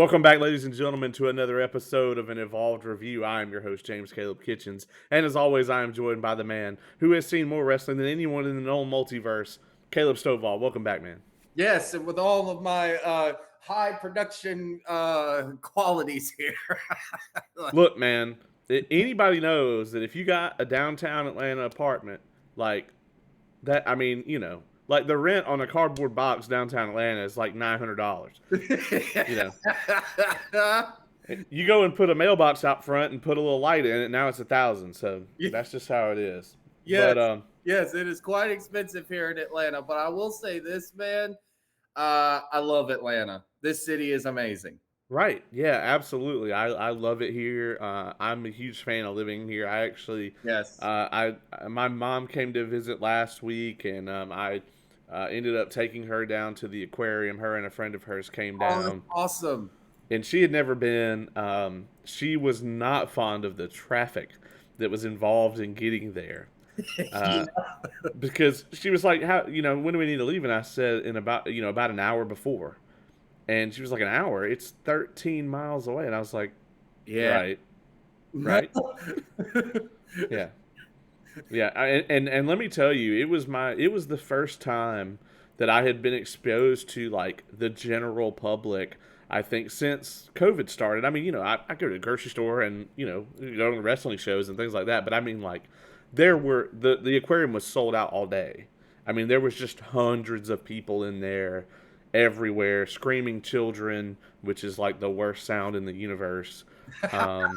Welcome back, ladies and gentlemen, to another episode of an Evolved Review. I am your host, James Caleb Kitchens, and as always, I am joined by the man who has seen more wrestling than anyone in the known multiverse, Caleb Stovall. Welcome back, man. Yes, and with all of my high production qualities here. Look, man, anybody knows that if you got a downtown Atlanta apartment like that, like the rent on a cardboard box downtown Atlanta is like $900. You go and put a mailbox out front and put a little light in it. Now it's $1,000. So that's just how it is. Yes, but, yes, it is quite expensive here in Atlanta. But I will say this, man. I love Atlanta. This city is amazing. Right. Yeah, absolutely. I love it here. I'm a huge fan of living here. I actually, my mom came to visit last week, and I ended up taking her down to the aquarium. Her and a friend of hers came down. Oh, that's awesome. And she had never been. She was not fond of the traffic that was involved in getting there. Because she was like, "How? When do we need to leave?" And I said, "In about an hour before." And she was like, "An hour? It's 13 miles away." And I was like, "Yeah, right, yeah." And let me tell you, it was the first time that I had been exposed to like the general public. I think since COVID started. I mean, I go to the grocery store and go to the wrestling shows and things like that. But I mean, like, there were the aquarium was sold out all day. I mean, there was just hundreds of people in there, everywhere, screaming children, which is like the worst sound in the universe. And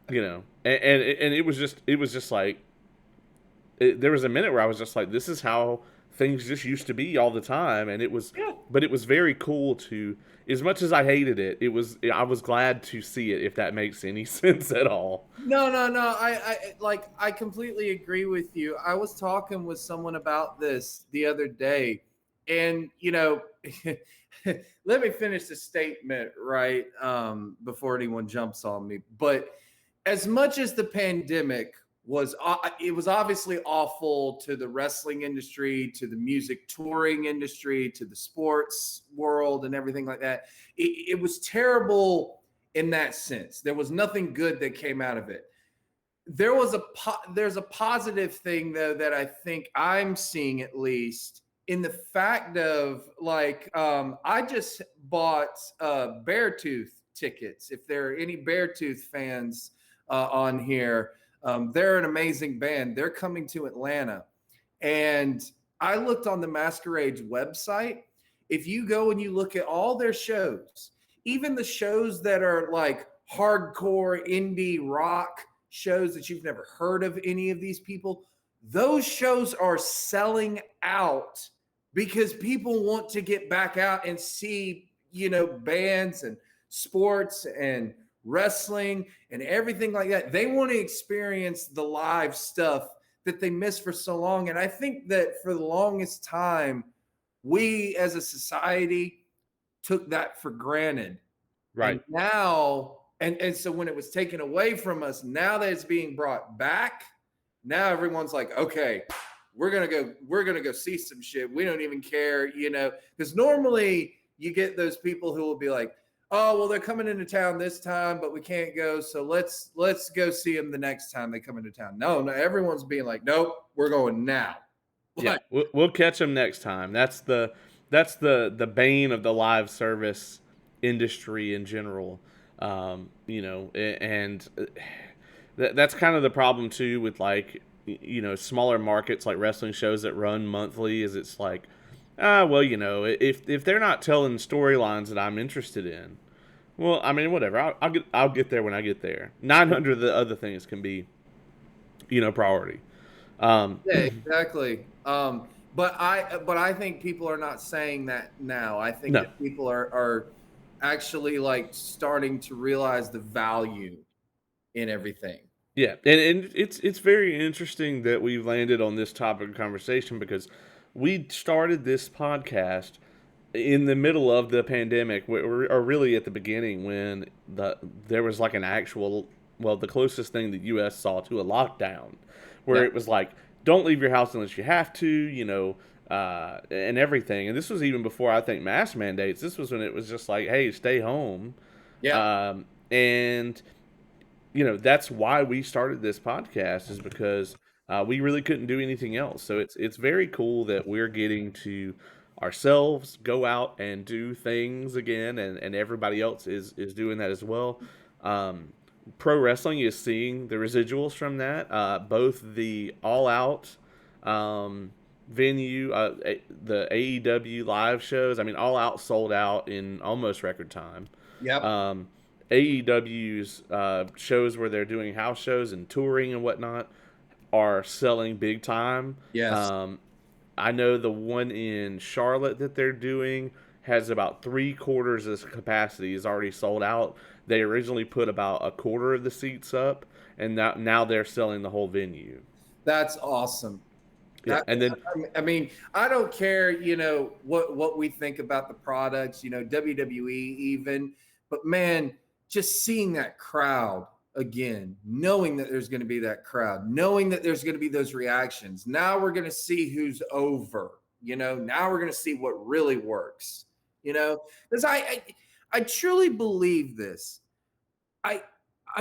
it was just like there was a minute where I was just like, this is how things just used to be all the time. And but it was very cool to, as much as I hated it, I was glad to see it, if that makes any sense at all. No. I completely agree with you. I was talking with someone about this the other day, and let me finish the statement right before anyone jumps on me. But as much as the pandemic was obviously awful to the wrestling industry, to the music touring industry, to the sports world and everything like that. It was terrible in that sense. There was nothing good that came out of it. There's a positive thing, though, that I think I'm seeing, at least, in the fact of, like, I just bought Beartooth tickets. If there are any Beartooth fans on here, they're an amazing band. They're coming to Atlanta. And I looked on the Masquerade's website. If you go and you look at all their shows, even the shows that are like hardcore indie rock shows that you've never heard of any of these people, those shows are selling out because people want to get back out and see, bands and sports and wrestling and everything like that. They want to experience the live stuff that they missed for so long. And I think that for the longest time, we as a society took that for granted. Right. And now, and so when it was taken away from us, now that it's being brought back, now everyone's like, okay, we're going to go see some shit. We don't even care, because normally you get those people who will be like, oh, well, they're coming into town this time, but we can't go. So let's go see them the next time they come into town. No, everyone's being like, nope, we're going now. Yeah, we'll catch them next time. That's the bane of the live service industry in general. And that's kind of the problem too with, like, smaller markets like wrestling shows that run monthly. Is it's like, if they're not telling storylines that I'm interested in, well, I mean, whatever. I'll get there when I get there. 900 of the other things can be, priority. Yeah, exactly. But I think people are not saying that now. I think that people are actually, like, starting to realize the value in everything. Yeah, and it's very interesting that we've landed on this topic of conversation, because we started this podcast in the middle of the pandemic, or really at the beginning, when there was like an actual, the closest thing the U.S. saw to a lockdown, where it was like, don't leave your house unless you have to, and everything. And this was even before I think mask mandates. This was when it was just like, hey, stay home. Yeah. And that's why we started this podcast, is because we really couldn't do anything else. So it's very cool that we're getting to ourselves go out and do things again, and everybody else is doing that as well. Um, Pro wrestling is seeing the residuals from that. Both the All Out venue, the AEW live shows. I mean, All Out sold out in almost record time. Yep. AEW's shows where they're doing house shows and touring and whatnot are selling big time. Yes. I know the one in Charlotte that they're doing has about 3/4 of the capacity is already sold out. They originally put about a quarter of the seats up, and now they're selling the whole venue. That's awesome. Yeah, and then I mean, I don't care, what we think about the products, WWE even, but man, just seeing that crowd again, knowing that there's going to be that crowd, knowing that there's going to be those reactions. Now we're going to see who's over. Now we're going to see what really works. Because I truly believe this. I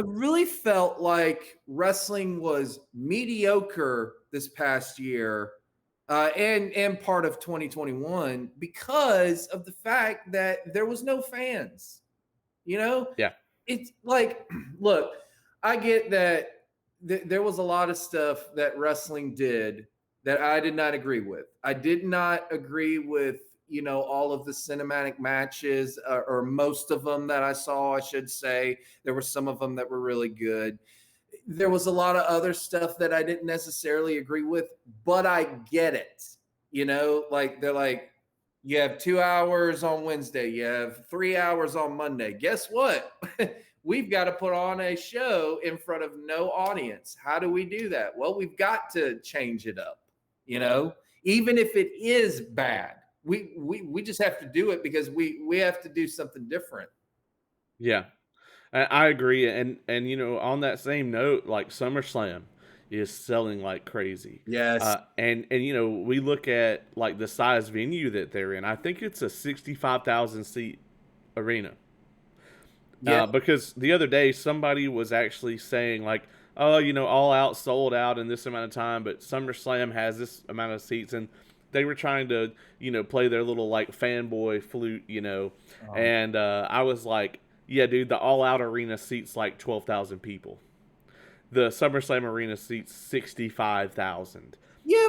really felt like wrestling was mediocre this past year, and part of 2021, because of the fact that there was no fans. Yeah. It's like, look, I get that there was a lot of stuff that wrestling did that I did not agree with. I did not agree with all of the cinematic matches, or most of them that I saw, I should say. There were some of them that were really good. There was a lot of other stuff that I didn't necessarily agree with, but I get it. Like, they're like, you have 2 hours on Wednesday, you have 3 hours on Monday. Guess what? We've got to put on a show in front of no audience. How do we do that? Well, we've got to change it up, even if it is bad. We just have to do it because we have to do something different. Yeah, I agree. And on that same note, like SummerSlam is selling like crazy. Yes. And we look at like the size venue that they're in. I think it's a 65,000 seat arena. Yeah. Because the other day somebody was actually saying like, oh, All Out sold out in this amount of time, but SummerSlam has this amount of seats, and they were trying to play their little like fanboy flute, and I was like, yeah, dude, the All Out arena seats like 12,000 people. The SummerSlam arena seats 65,000. Yeah,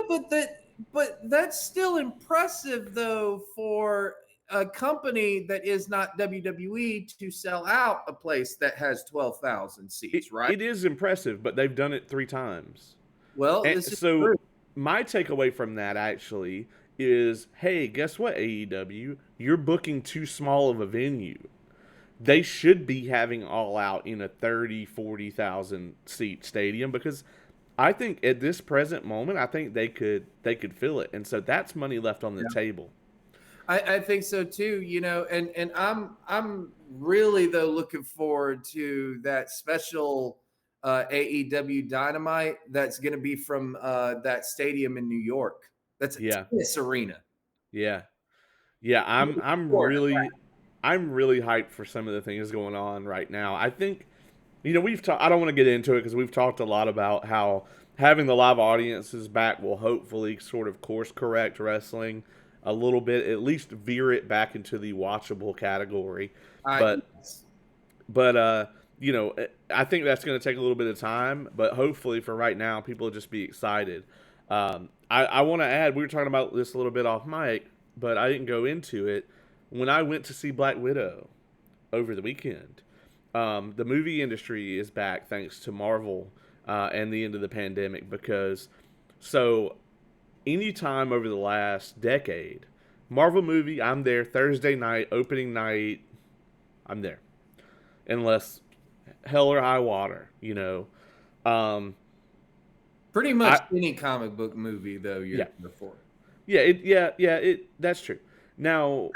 but that's still impressive though for a company that is not WWE to sell out a place that has 12,000 seats, right? It is impressive, but they've done it 3 times. Well, And this is so true. my takeaway from that actually is, hey, guess what, AEW? You're booking too small of a venue. They should be having All Out in a 30, 40,000 seat stadium, because I think at this present moment, I think they could fill it. And so that's money left on the table. I think so too, and I'm really though looking forward to that special AEW Dynamite that's going to be from that stadium in New York. That's a tennis arena. Yeah. I'm really hyped for some of the things going on right now. I think we've talked. I don't want to get into it because we've talked a lot about how having the live audiences back will hopefully sort of course correct wrestling a little bit, at least veer it back into the watchable category. But I think that's going to take a little bit of time, but hopefully for right now, people will just be excited. I want to add, we were talking about this a little bit off mic, but I didn't go into it. When I went to see Black Widow over the weekend, the movie industry is back thanks to Marvel and the end of the pandemic, because anytime over the last decade, Marvel movie, I'm there. Thursday night, opening night, I'm there. Unless hell or high water, Pretty much any comic book movie, though, you're there for. Yeah, that's true. Now,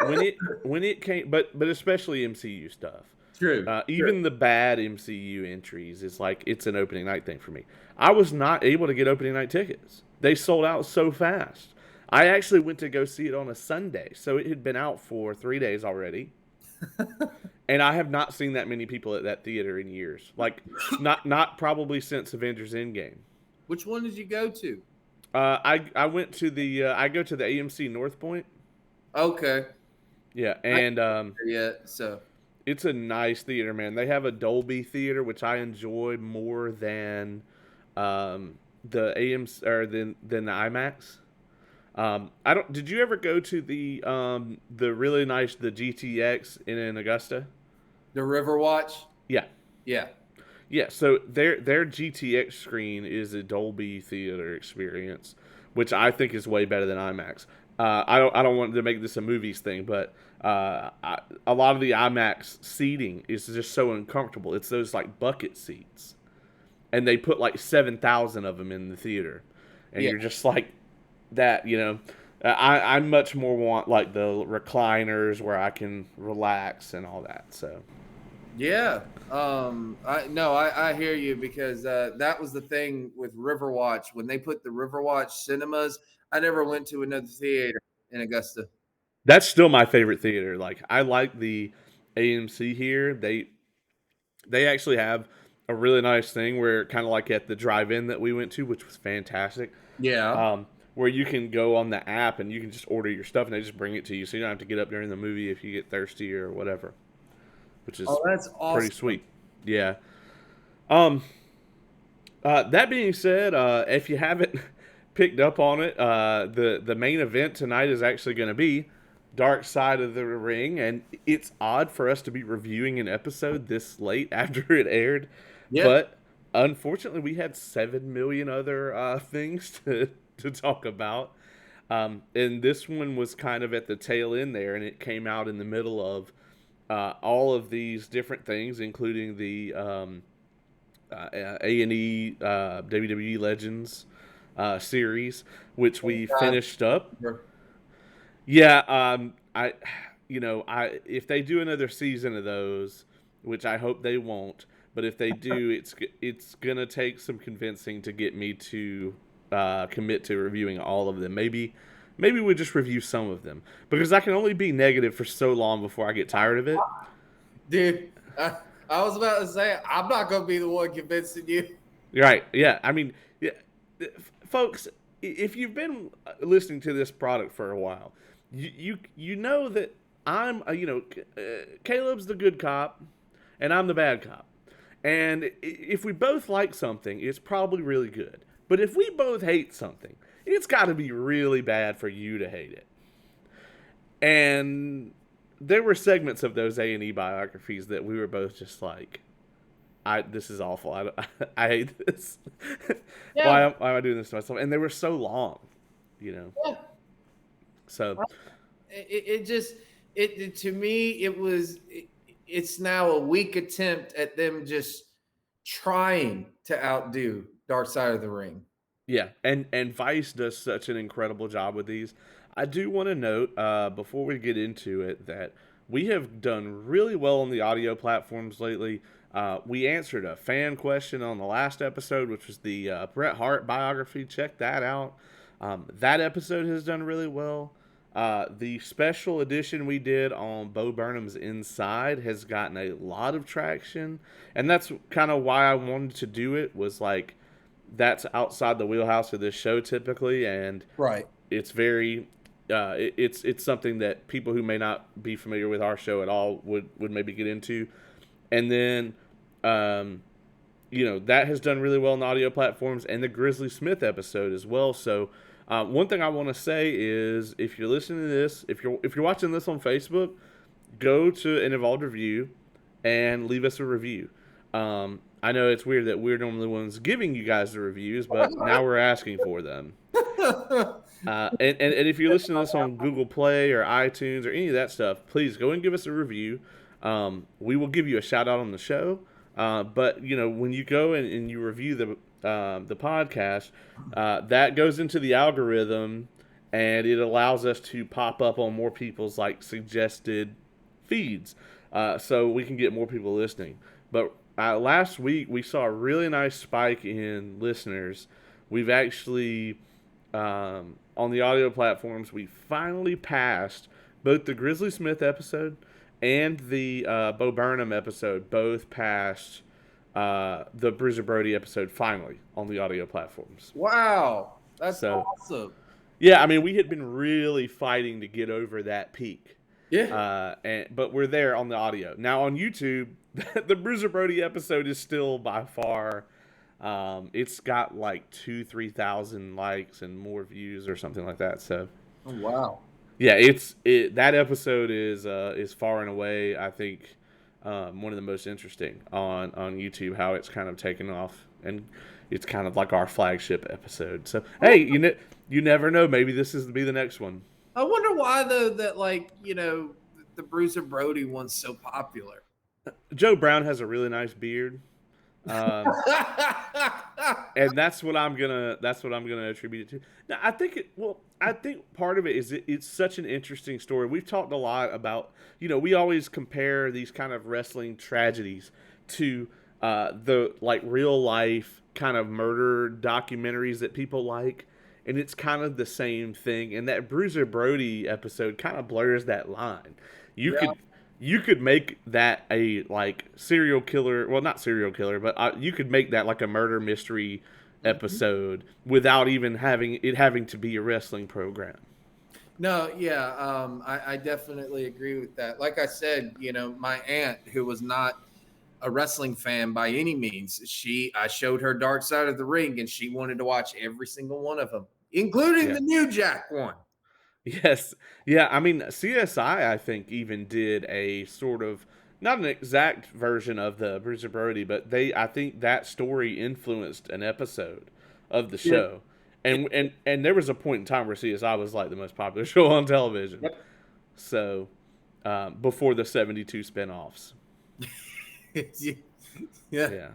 when it came, but especially MCU stuff. True. Even the bad MCU entries is like, it's an opening night thing for me. I was not able to get opening night tickets. They sold out so fast. I actually went to go see it on a Sunday, so it had been out for 3 days already, and I have not seen that many people at that theater in years. Like, not probably since Avengers Endgame. Which one did you go to? I went to the I go to the AMC North Point. Okay. Yeah, I and ain't there yet, so it's a nice theater, man. They have a Dolby theater, which I enjoy more than the AMC or than the IMAX. I don't. Did you ever go to the really nice the GTX in Augusta? the River Watch. Yeah, Yeah. yeah. So their GTX screen is a Dolby theater experience, which I think is way better than IMAX. I don't want to make this a movies thing, but a lot of the IMAX seating is just so uncomfortable. It's those like bucket seats, and they put like 7,000 of them in the theater, and Yeah. you're just like that. I much more want like the recliners where I can relax and all that. So Yeah. I hear you because that was the thing with Riverwatch when they put the Riverwatch cinemas. I never went to another theater in Augusta. that's still my favorite theater. Like I like the AMC here. They actually have a really nice thing where kind of like at the drive-in that we went to, which was fantastic. Yeah. Where you can go on the app and you can just order your stuff and they just bring it to you, so you don't have to get up during the movie if you get thirsty or whatever, which is Oh, that's pretty awesome. sweet. Yeah. Um. That being said, if you haven't picked up on it, the main event tonight is actually going to be Dark Side of the Ring, and it's odd for us to be reviewing an episode this late after it aired, Yeah. but unfortunately, we had 7 million other things to talk about. And this one was kind of at the tail end there, and it came out in the middle of all of these different things, including the A&E WWE Legends series, which we finished up. Yeah, I if they do another season of those, which I hope they won't, but if they do, it's gonna take some convincing to get me to commit to reviewing all of them. Maybe we just review some of them because I can only be negative for so long before I get tired of it. Dude, I was about to say, I'm not going to be the one convincing you. Right? Yeah. I mean, yeah, folks, if you've been listening to this product for a while, you know that I'm Caleb's the good cop and I'm the bad cop. And if we both like something, it's probably really good. But if we both hate something, it's got to be really bad for you to hate it. And there were segments of those A&E biographies that we were both just like, this is awful. I hate this. Yeah. Why am I doing this to myself? And they were so long, you know. Yeah. So It just, to me, it's now a weak attempt at them just trying to outdo Dark Side of the Ring. yeah, and Vice does such an incredible job with these. I do want to note before we get into it that we have done really well on the audio platforms lately. We answered a fan question on the last episode, which was the Bret Hart biography. Check that out. That episode has done really well. The special edition we did on Bo Burnham's Inside has gotten a lot of traction, and that's kind of why I wanted to do it. Was like that's outside the wheelhouse of this show typically, and Right. it's very it's something that people who may not be familiar with our show at all would maybe get into, and then that has done really well on audio platforms, and the Grizzly Smith episode as well. So one thing I want to say is if you're listening to this, if you're watching this on Facebook, go to an Evolved Review and leave us a review. I know it's weird that we're normally the ones giving you guys the reviews, but now we're asking for them. And if you're listening to this on Google Play or iTunes or any of that stuff, please go and give us a review. We will give you a shout out on the show. But when you go and you review the podcast, that goes into the algorithm, and it allows us to pop up on more people's like suggested feeds, so we can get more people listening. But last week we saw a really nice spike in listeners. We've actually on the audio platforms, we finally passed both the Grizzly Smith episode and the Bo Burnham episode. Both passed the Bruiser Brody episode finally on the audio platforms. Wow, that's So, awesome. yeah, I mean, we had been really fighting to get over that peak. Yeah. But we're there on the audio. Now on YouTube, the Bruiser Brody episode is still by far. It's got like 3,000 likes and more views or something like that. So, Oh, wow. yeah, that episode is far and away, I think, one of the most interesting on YouTube. How it's kind of taken off, and it's kind of like our flagship episode. So, hey, you never know. Maybe this is to be the next one. I wonder why though that the Bruiser Brody one's so popular. Joe Brown has a really nice beard. And that's what I'm gonna attribute it to. Now, I think part of it is it's such an interesting story. We've talked a lot about, we always compare these kind of wrestling tragedies to the like real life kind of murder documentaries that people like, and it's kind of the same thing. And that Bruiser Brody episode kind of blurs that line. You Yeah. could you could make that a like serial killer, well, not serial killer, but you could make that like a murder mystery episode without even having to be a wrestling program. No, yeah, I definitely agree with that. Like I said, my aunt, who was not a wrestling fan by any means, I showed her Dark Side of the Ring, and she wanted to watch every single one of them, including Yeah. the New Jack one. Yes. Yeah, I mean, CSI, I think, even did a sort of, not an exact version of the Bruiser Brody, but I think that story influenced an episode of the Yeah. show. And there was a point in time where CSI was like the most popular show on television. Yep. So, before the 72 spinoffs. Yeah. Yeah.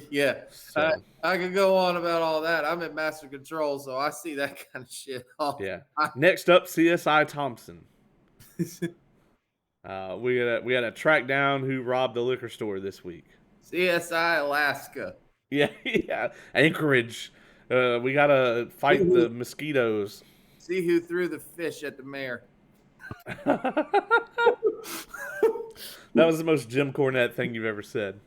Yeah. So, I could go on about all that. I'm in Master Control, so I see that kind of shit all the yeah. time. Next up, CSI Thompson. We gotta track down who robbed the liquor store this week. CSI Alaska. Yeah, yeah. Anchorage. We gotta fight the mosquitoes. See who threw the fish at the mayor. That was the most Jim Cornette thing you've ever said.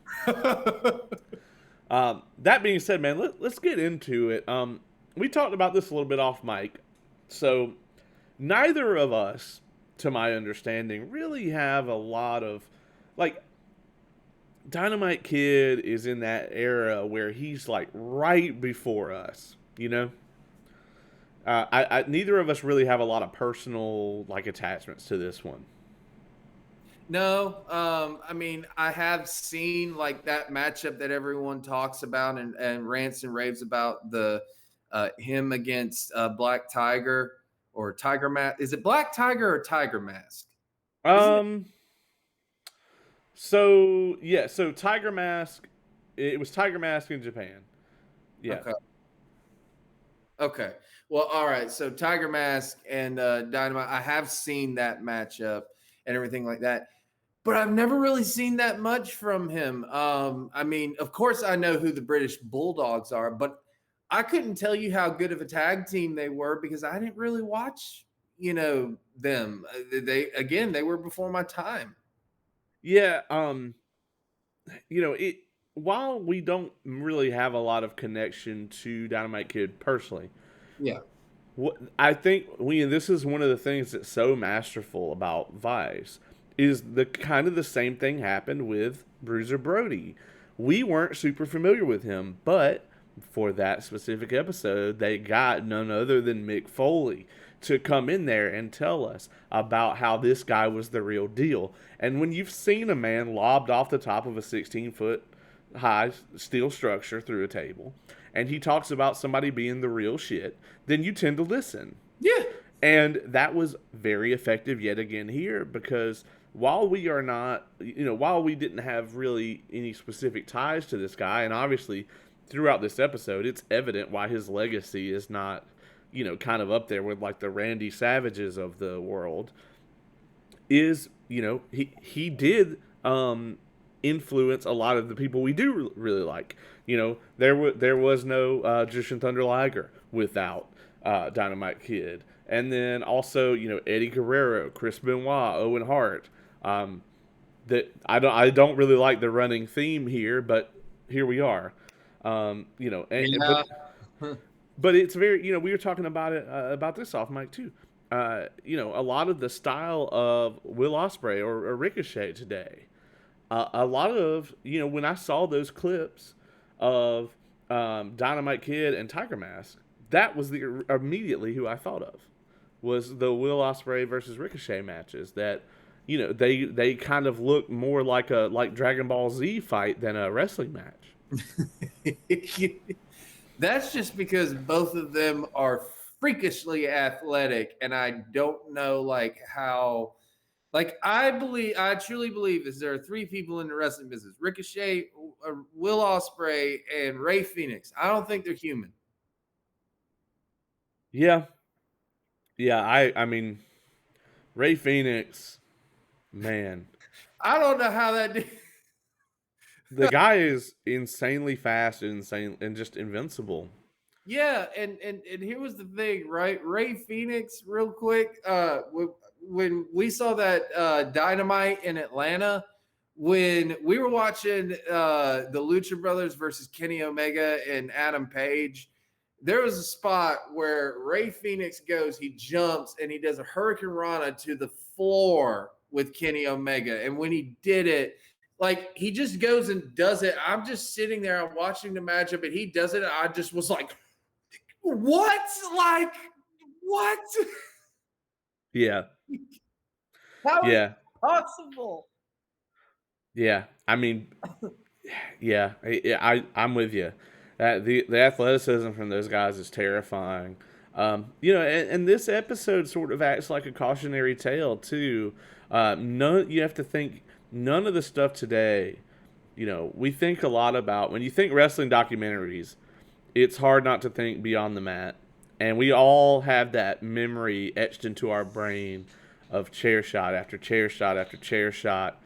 That being said, man, let's get into it. We talked about this a little bit off mic. So, neither of us, to my understanding, really have a lot of, like, Dynamite Kid is in that era where he's, like, right before us, neither of us really have a lot of personal, like, attachments to this one. No, I mean, I have seen like that matchup that everyone talks about and rants and raves about, the him against Black Tiger or Tiger Mask. Is it Black Tiger or Tiger Mask? So Tiger Mask, it was Tiger Mask in Japan. Yeah. Okay. Well, all right. So Tiger Mask and Dynamite, I have seen that matchup and everything like that, but I've never really seen that much from him. I mean, of course, I know who the British Bulldogs are, but I couldn't tell you how good of a tag team they were because I didn't really watch, them. They were before my time. Yeah. While we don't really have a lot of connection to Dynamite Kid personally, Yeah. I think this is one of the things that's so masterful about Vice is the kind of the same thing happened with Bruiser Brody. We weren't super familiar with him, but for that specific episode, they got none other than Mick Foley to come in there and tell us about how this guy was the real deal. And when you've seen a man lobbed off the top of a 16-foot high steel structure through a table, and he talks about somebody being the real shit, then you tend to listen. Yeah. And that was very effective yet again here, because while we are not, while we didn't have really any specific ties to this guy, and obviously throughout this episode, it's evident why his legacy is not, kind of up there with like the Randy Savages of the world, is, he did influence a lot of the people we do really like. There was no Jushin Thunder Liger without Dynamite Kid, and then also Eddie Guerrero, Chris Benoit, Owen Hart. That I don't really like the running theme here, but here we are. Yeah. But it's very we were talking about it about this off mic too. A lot of the style of Will Ospreay or Ricochet today. A lot of when I saw those clips of Dynamite Kid and Tiger Mask, that was immediately who I thought of was the Will Ospreay versus Ricochet matches that they kind of look more like a Dragon Ball Z fight than a wrestling match. That's just because both of them are freakishly athletic, and I don't know how. I truly believe is there are three people in the wrestling business: Ricochet, Will Ospreay, and Ray Phoenix. I don't think they're human. Yeah, yeah. I mean Ray Phoenix, man, I don't know how that. the guy is insanely fast and insane and just invincible. Yeah, and here was the thing, right? Ray Phoenix, real quick. When we saw that Dynamite in Atlanta, when we were watching the Lucha Brothers versus Kenny Omega and Adam Page, there was a spot where Ray Phoenix goes, he jumps and he does a Hurricane Rana to the floor with Kenny Omega, and when he did it, he just goes and does it. I'm just sitting there, I'm watching the matchup, and he does it. I just was like, what? What? Yeah, How is yeah, it possible? yeah. I mean, yeah. I'm with you. The athleticism from those guys is terrifying. And this episode sort of acts like a cautionary tale too. You have to think none of the stuff today. We think a lot about when you think wrestling documentaries. It's hard not to think beyond the mat, and we all have that memory etched into our brain of chair shot after chair shot after chair shot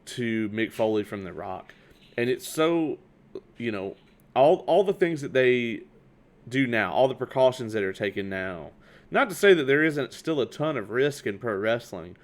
to Mick Foley from The Rock, and it's so you know all the things that they do now, all the precautions that are taken now. Not to say that there isn't still a ton of risk in pro wrestling,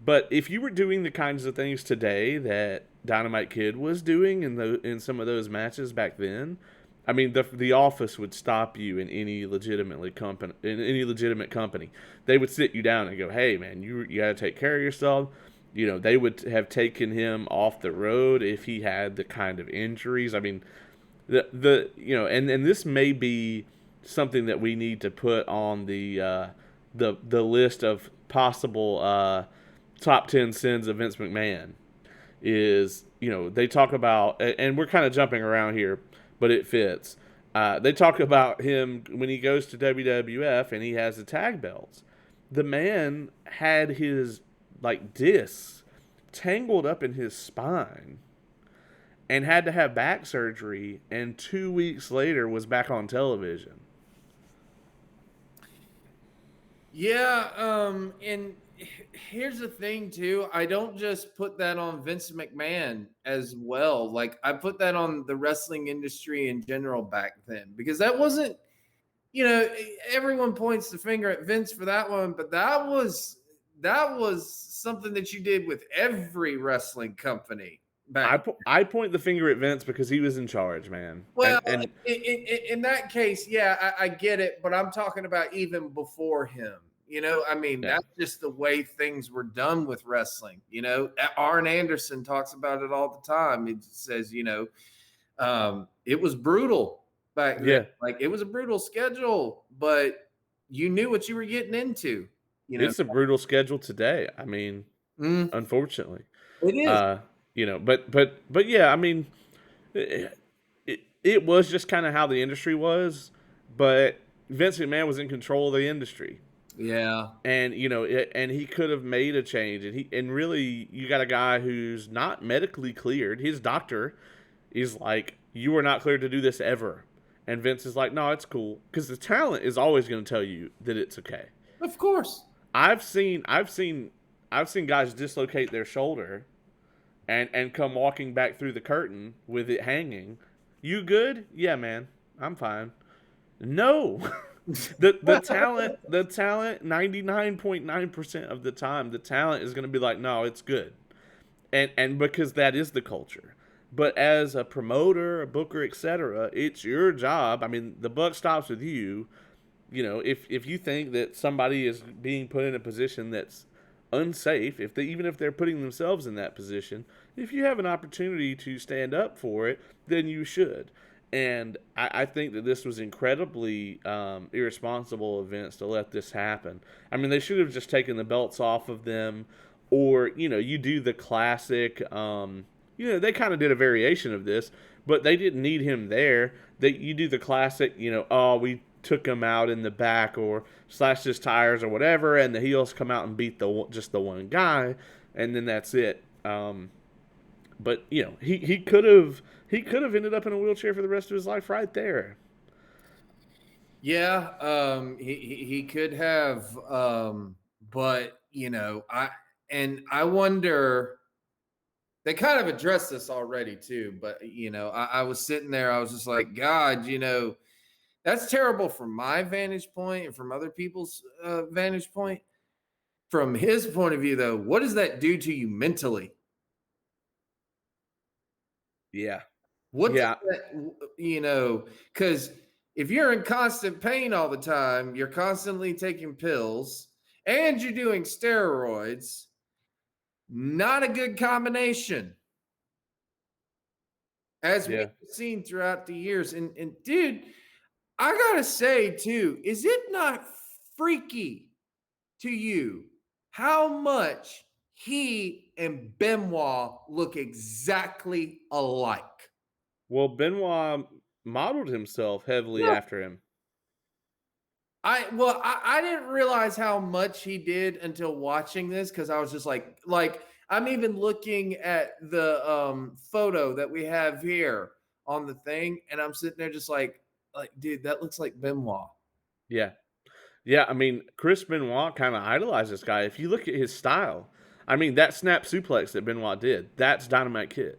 but if you were doing the kinds of things today that Dynamite Kid was doing in some of those matches back then, I mean the office would stop you in any legitimate company. They would sit you down and go, "Hey man, you got to take care of yourself." They would have taken him off the road if he had the kind of injuries. I mean, and this may be something that we need to put on the list of possible top 10 sins of Vince McMahon. Is they talk about, and we're kind of jumping around here, but it fits. They talk about him when he goes to WWF and he has the tag belts. The man had his discs tangled up in his spine and had to have back surgery, and 2 weeks later was back on television. Yeah, and here's the thing too. I don't just put that on Vince McMahon as well. I put that on the wrestling industry in general back then, because that wasn't, everyone points the finger at Vince for that one, but that was something that you did with every wrestling company back. I point the finger at Vince because he was in charge, man. Well, and in that case, yeah, I get it, but I'm talking about even before him. I mean, yeah. that's just the way things were done with wrestling. Arn Anderson talks about it all the time. He says, it was brutal back then. Yeah. It was a brutal schedule, but you knew what you were getting into. It's a brutal schedule today. I mean, unfortunately. It is. But yeah, I mean, it was just kind of how the industry was, but Vince McMahon was in control of the industry. Yeah. And and he could have made a change, and really you got a guy who's not medically cleared. His doctor is like, "You are not cleared to do this ever." And Vince is like, "No, it's cool." Cuz the talent is always going to tell you that it's okay. Of course. I've seen guys dislocate their shoulder and come walking back through the curtain with it hanging. You good? Yeah, man. I'm fine. No. The talent 99.9% of the time, the talent is going to be like, no, it's good. And because that is the culture. But as a promoter, a booker, etc., it's your job. I mean, the buck stops with you. If you think that somebody is being put in a position that's unsafe, even if they're putting themselves in that position, if you have an opportunity to stand up for it, then you should. And I think that this was incredibly irresponsible of Vince to let this happen. I mean, they should have just taken the belts off of them, or you do the classic. They kind of did a variation of this, but they didn't need him there. You do the classic. Oh, we took him out in the back or slashed his tires or whatever, and the heels come out and beat just the one guy, and then that's it. But he could have ended up in a wheelchair for the rest of his life right there. Yeah, he could have, but I wonder. They kind of addressed this already too, but I was sitting there, I was just like, God, that's terrible from my vantage point and from other people's vantage point. From his point of view, though, what does that do to you mentally? Yeah, What does yeah. that, because if you're in constant pain all the time, you're constantly taking pills and you're doing steroids, not a good combination, as we've Yeah. seen throughout the years. And dude, I gotta say too, is it not freaky to you how much he and Benoit look exactly alike? Well, Benoit modeled himself heavily Yeah. after him. I didn't realize how much he did until watching this, because I was just like I'm even looking at the photo that we have here on the thing, and I'm sitting there just like dude, that looks like Benoit. Yeah. Yeah, I mean, Chris Benoit kind of idolized this guy. If you look at his style, I mean, that snap suplex that Benoit did, that's Dynamite Kid.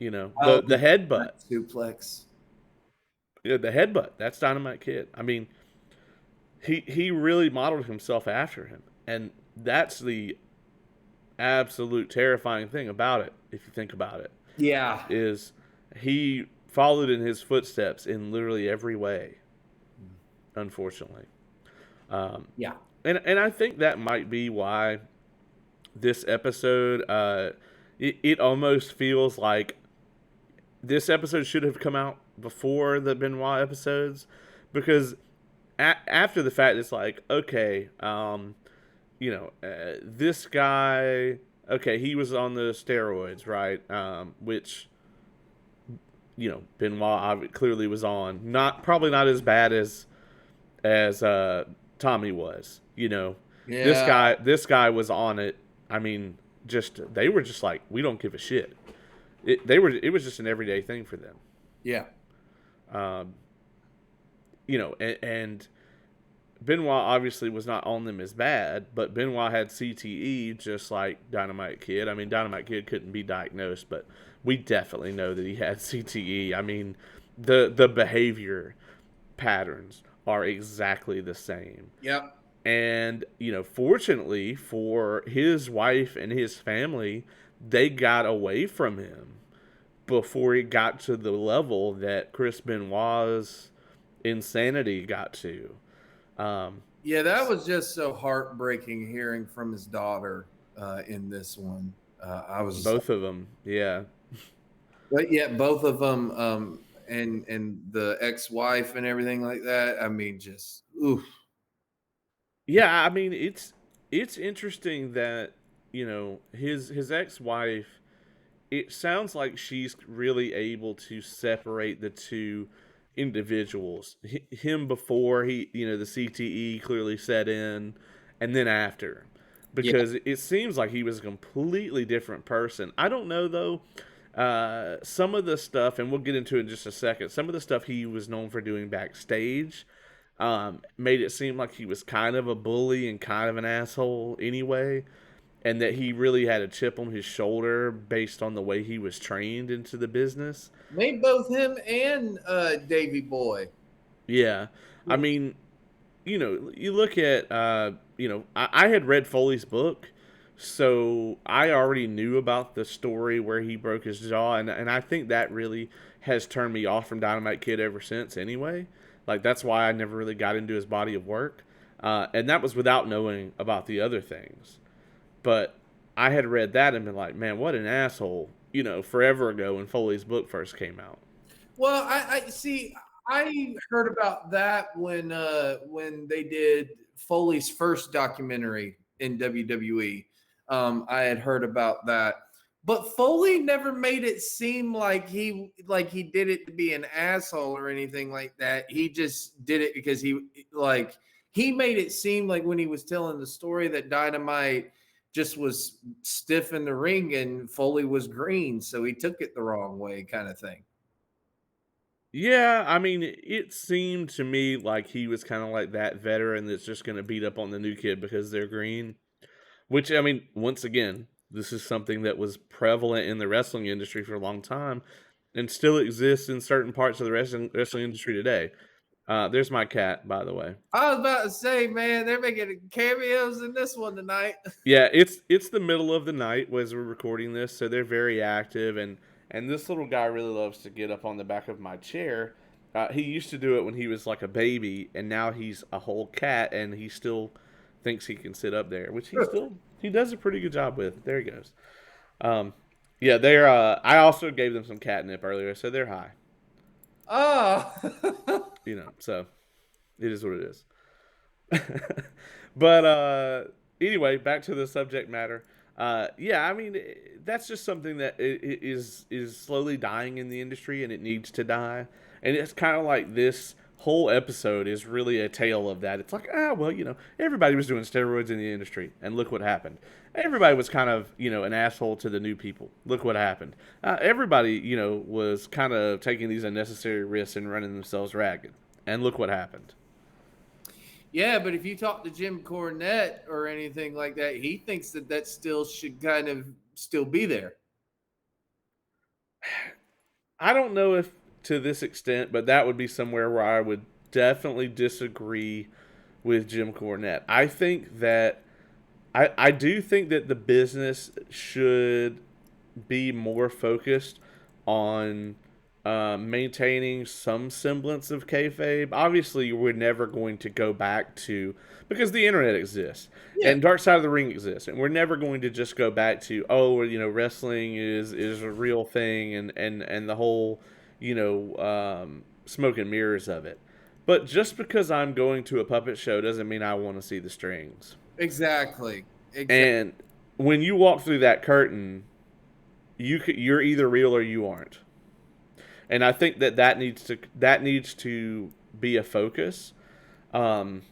Oh, The headbutt. suplex. Yeah, the headbutt, that's Dynamite Kid. I mean, he really modeled himself after him. And that's the absolute terrifying thing about it, if you think about it, Yeah. is he followed in his footsteps in literally every way, unfortunately. Yeah. And I think that might be why this episode, it almost feels like this episode should have come out before the Benoit episodes, because after the fact, it's like, okay, this guy, okay, he was on the steroids, right? Which, Benoit clearly was on. Probably not as bad as Tommy was. This Yeah. guy was on it. I mean, they were just like, we don't give a shit. It was just an everyday thing for them. Yeah. Um, and Benoit obviously was not on them as bad, but Benoit had CTE just like Dynamite Kid. I mean, Dynamite Kid couldn't be diagnosed, but we definitely know that he had CTE. I mean, the behavior patterns are exactly the same. Yep. And, fortunately for his wife and his family, they got away from him before it got to the level that Chris Benoit's insanity got to. Yeah, that was just so heartbreaking hearing from his daughter in this one. I was just Both of them, yeah. but yeah, both of them, and the ex-wife and everything like that. I mean, just oof. Yeah, I mean, it's interesting that, his ex-wife, it sounds like she's really able to separate the two individuals. Him before the CTE clearly set in, and then after, Yeah, because it seems like he was a completely different person. I don't know though. Some of the stuff, and we'll get into it in just a second. Some of the stuff he was known for doing backstage, made it seem like he was kind of a bully and kind of an asshole anyway, and that he really had a chip on his shoulder based on the way he was trained into the business. made both him and Davy Boy. Yeah. I mean, you look at, I had read Foley's book, so I already knew about the story where he broke his jaw, and I think that really has turned me off from Dynamite Kid ever since. Anyway, like that's why I never really got into his body of work, and that was without knowing about the other things. But I had read that and been like, man, what an asshole, forever ago when Foley's book first came out. Well, I see. I heard about that when they did Foley's first documentary in WWE. I had heard about that, but Foley never made it seem like he did it to be an asshole or anything like that. He just did it because he made it seem like when he was telling the story that Dynamite just was stiff in the ring and Foley was green, so he took it the wrong way, kind of thing. Yeah, I mean, it seemed to me like he was kind of like that veteran that's just going to beat up on the new kid because they're green. Which, I mean, once again, this is something that was prevalent in the wrestling industry for a long time and still exists in certain parts of the wrestling industry today. There's my cat, by the way. I was about to say, man, they're making cameos in this one tonight. Yeah, it's the middle of the night as we're recording this, so they're very active, and this little guy really loves to get up on the back of my chair. He used to do it when he was like a baby, and now he's a whole cat, and he still thinks he can sit up there, which he does a pretty good job with. There he goes. Um, yeah, they're. I also gave them some catnip earlier, so they're high. Oh, So it is what it is. But anyway, back to the subject matter. Yeah, I mean that's just something that is slowly dying in the industry, and it needs to die. And it's kind of like this whole episode is really a tale of that. It's like, well, everybody was doing steroids in the industry, and look what happened. Everybody was kind of, an asshole to the new people. Look what happened. Everybody, was kind of taking these unnecessary risks and running themselves ragged, and look what happened. yeah, but if you talk to Jim Cornette or anything like that, he thinks that still should kind of still be there. I don't know if to this extent, but that would be somewhere where I would definitely disagree with Jim Cornette. I do think that the business should be more focused on maintaining some semblance of kayfabe. Obviously, we're never going to go back to, because the internet exists Yeah, and Dark Side of the Ring exists, and we're never going to just go back to, wrestling is a real thing, and the whole smoke and mirrors of it. But just because I'm going to a puppet show doesn't mean I want to see the strings. exactly. Exactly. And when you walk through that curtain, you're either real or you aren't. And I think that needs to be a focus. And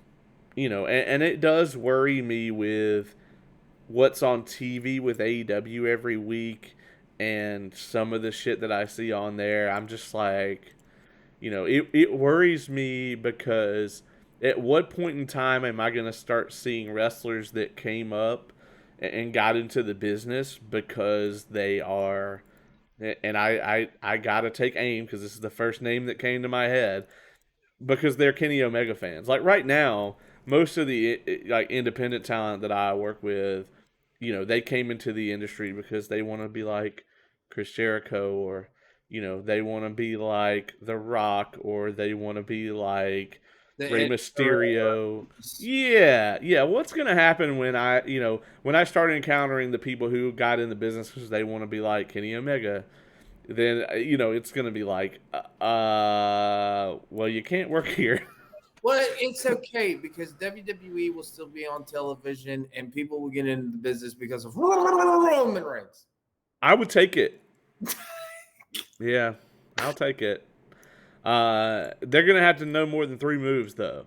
it does worry me with what's on TV with AEW every week and some of the shit that I see on there. I'm just like, it worries me because at what point in time am I going to start seeing wrestlers that came up and got into the business because they are, and I got to take aim because this is the first name that came to my head, because they're Kenny Omega fans. Like right now, most of the like independent talent that I work with, they came into the industry because they want to be like Chris Jericho, or they want to be like The Rock, or they want to be like The Rey end. Mysterio. Yeah, yeah. What's gonna happen when I start encountering the people who got in the business because they want to be like Kenny Omega? Then it's gonna be like, well, you can't work here. Well, it's okay because WWE will still be on television and people will get into the business because of Roman Reigns. I would take it. Yeah, I'll take it. They're gonna have to know more than 3 moves, though.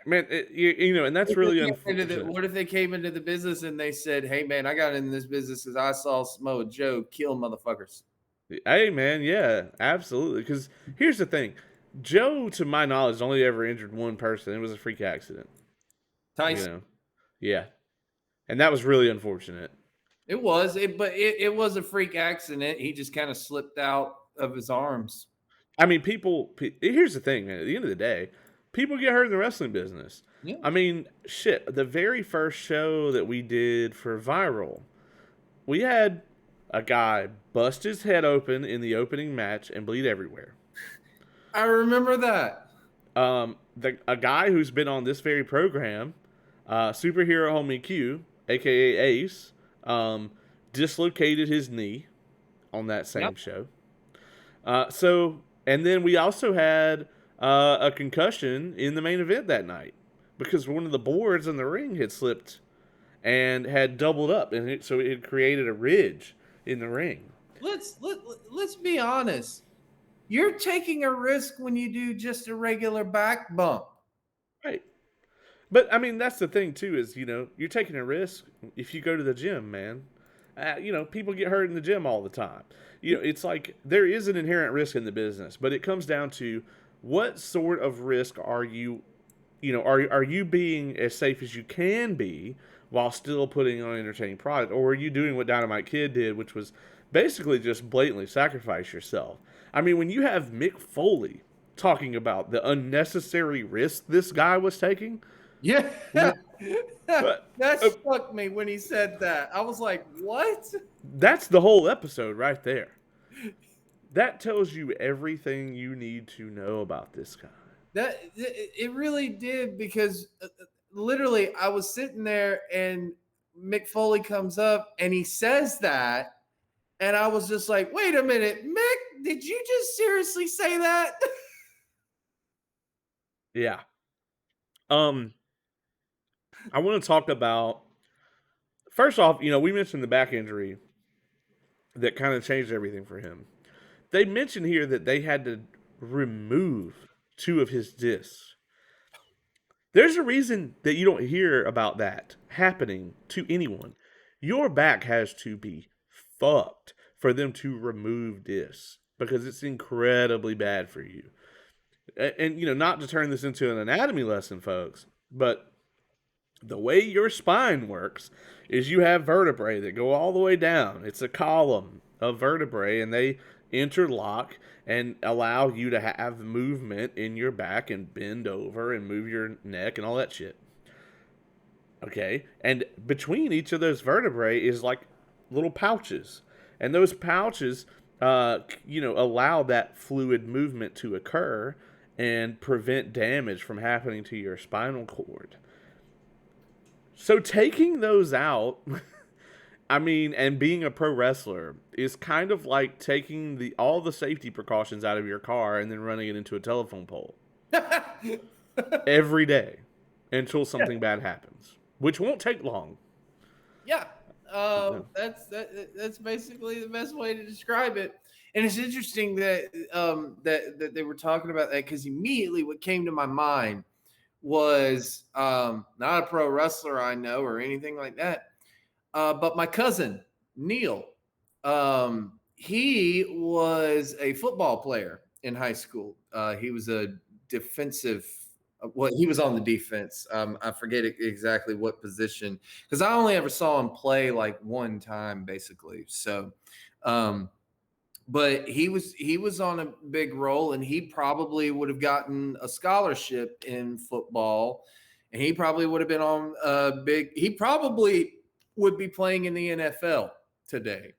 Man, and that's really unfortunate. What if they came into the business and they said, "Hey, man, I got into this business because I saw Samoa Joe kill motherfuckers." Hey, man, yeah, absolutely. Because here's the thing, Joe, to my knowledge, only ever injured one person. It was a freak accident. You Tyson. know, yeah, and that was really unfortunate. But it was a freak accident. He just kind of slipped out of his arms. I mean, here's the thing, man. At the end of the day, people get hurt in the wrestling business. Yeah. I mean, shit. The very first show that we did for Viral, we had a guy bust his head open in the opening match and bleed everywhere. I remember that. A guy who's been on this very program, superhero homie Q, aka Ace, um, dislocated his knee on that Yep. same show. And then we also had a concussion in the main event that night because one of the boards in the ring had slipped and had doubled up, and so it created a ridge in the ring. Let's be honest. You're taking a risk when you do just a regular back bump. Right. But I mean, that's the thing too. Is you're taking a risk if you go to the gym, man. People get hurt in the gym all the time. It's like there is an inherent risk in the business, but it comes down to what sort of risk are you, are you being as safe as you can be while still putting on an entertaining product, or are you doing what Dynamite Kid did, which was basically just blatantly sacrifice yourself? I mean, when you have Mick Foley talking about the unnecessary risk this guy was taking, Yeah. but That struck me when he said that. I was like, what? that's the whole episode right there. That tells you everything you need to know about this guy. That it really did, because literally I was sitting there and Mick Foley comes up and he says that, and I was just like, wait a minute, Mick, did you just seriously say that? Yeah. I want to talk about, first off, we mentioned the back injury that kind of changed everything for him. They mentioned here that they had to remove 2 of his discs. There's a reason that you don't hear about that happening to anyone. Your back has to be fucked for them to remove discs because it's incredibly bad for you. And not to turn this into an anatomy lesson, folks, but the way your spine works is you have vertebrae that go all the way down. It's a column of vertebrae, and they interlock and allow you to have movement in your back and bend over and move your neck and all that shit. Okay? And between each of those vertebrae is like little pouches. And those pouches, allow that fluid movement to occur and prevent damage from happening to your spinal cord. So taking those out, I mean, and being a pro wrestler is kind of like taking all the safety precautions out of your car and then running it into a telephone pole every day until something bad happens, which won't take long. Yeah, that's basically the best way to describe it. And it's interesting that that they were talking about that, because immediately what came to my mind was not a pro wrestler I know or anything like that, but my cousin Neil. He was a football player in high school. He was a defensive. Well, he was on the defense. I forget exactly what position, because I only ever saw him play like one time, basically. So, but he was on a big role, and he probably would have gotten a scholarship in football, and he probably would have been on a big. He probably would be playing in the NFL today.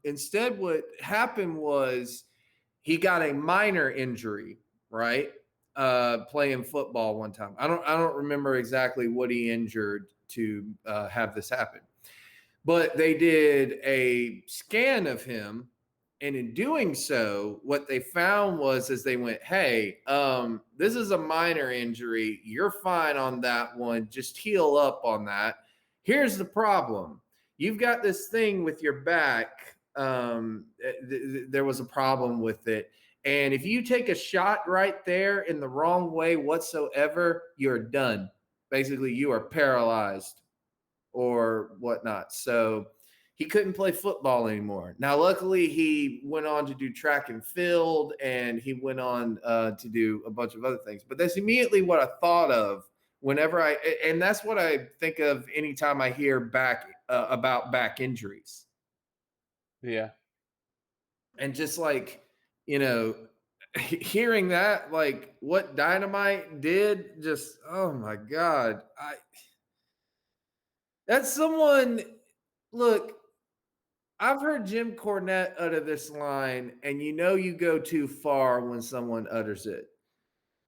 Instead, what happened was he got a minor injury, right? Playing football one time. I don't remember exactly what he injured to have this happen. But they did a scan of him, and in doing so, what they found was, as they went, hey, this is a minor injury. You're fine on that one. Just heal up on that. Here's the problem. You've got this thing with your back. There was a problem with it. And if you take a shot right there in the wrong way whatsoever, you're done. Basically, you are paralyzed or whatnot. So he couldn't play football anymore. Now, luckily, he went on to do track and field, and he went on to do a bunch of other things. But that's immediately what I thought of whenever and that's what I think of anytime I hear about back injuries. Yeah. And just like, you know, hearing that, like what Dynamite did, just oh my god, I that's someone. Look, I've heard Jim Cornette utter this line, and you know you go too far when someone utters it.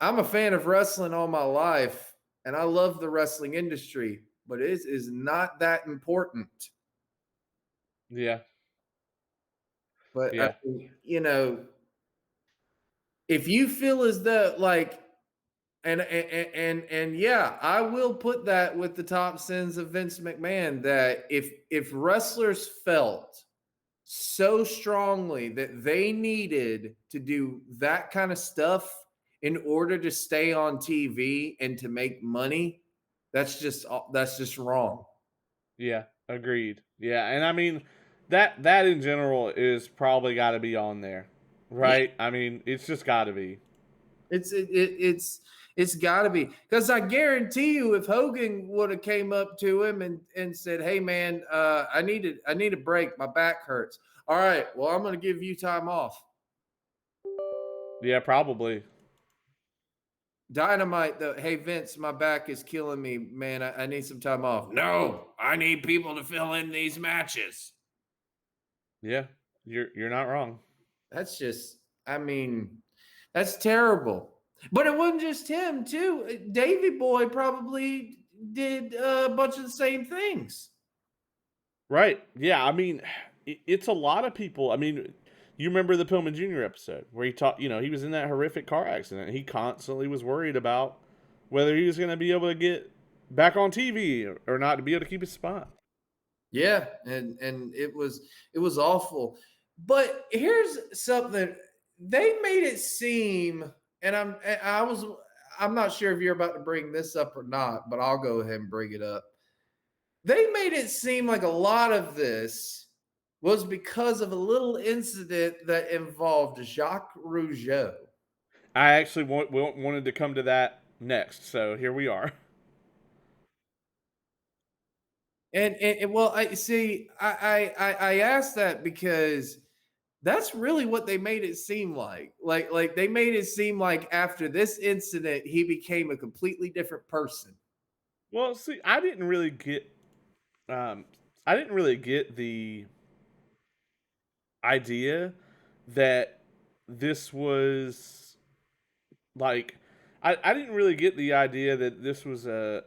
I'm a fan of wrestling all my life, and I love the wrestling industry, but it is not that important. Yeah. But I Yeah. mean, if you feel as though like and yeah, I will put that with the top sins of Vince McMahon that if wrestlers felt so strongly that they needed to do that kind of stuff in order to stay on TV and to make money, that's just wrong. Yeah. Agreed. Yeah. And I mean, that in general is probably got to be on there, Yeah, right? I mean, it's just got to be. it's got to be because I guarantee you, if Hogan would have came up to him and said, "Hey man, I need a break. My back hurts." All right, well I'm going to give you time off. Yeah, probably. Dynamite, though. Hey Vince, my back is killing me, man. I need some time off. No, I need people to fill in these matches. Yeah. You're not wrong. That's just, I mean, that's terrible. But it wasn't just him, too. Davy Boy probably did a bunch of the same things. Right. Yeah. I mean, it's a lot of people. I mean, you remember the Pillman Jr. episode where he talked, he was in that horrific car accident. He constantly was worried about whether he was going to be able to get back on TV or not to be able to keep his spot. Yeah, and it was awful. But here's something they made it seem, and I'm not sure if you're about to bring this up or not, but I'll go ahead and bring it up. They made it seem like a lot of this was because of a little incident that involved Jacques Rougeau. I actually wanted to come to that next. So here we are. And well, I see. I asked that because that's really what they made it seem like. Like they made it seem like after this incident, he became a completely different person. Well, see, um, I didn't really get the idea that this was like I didn't really get the idea that this was a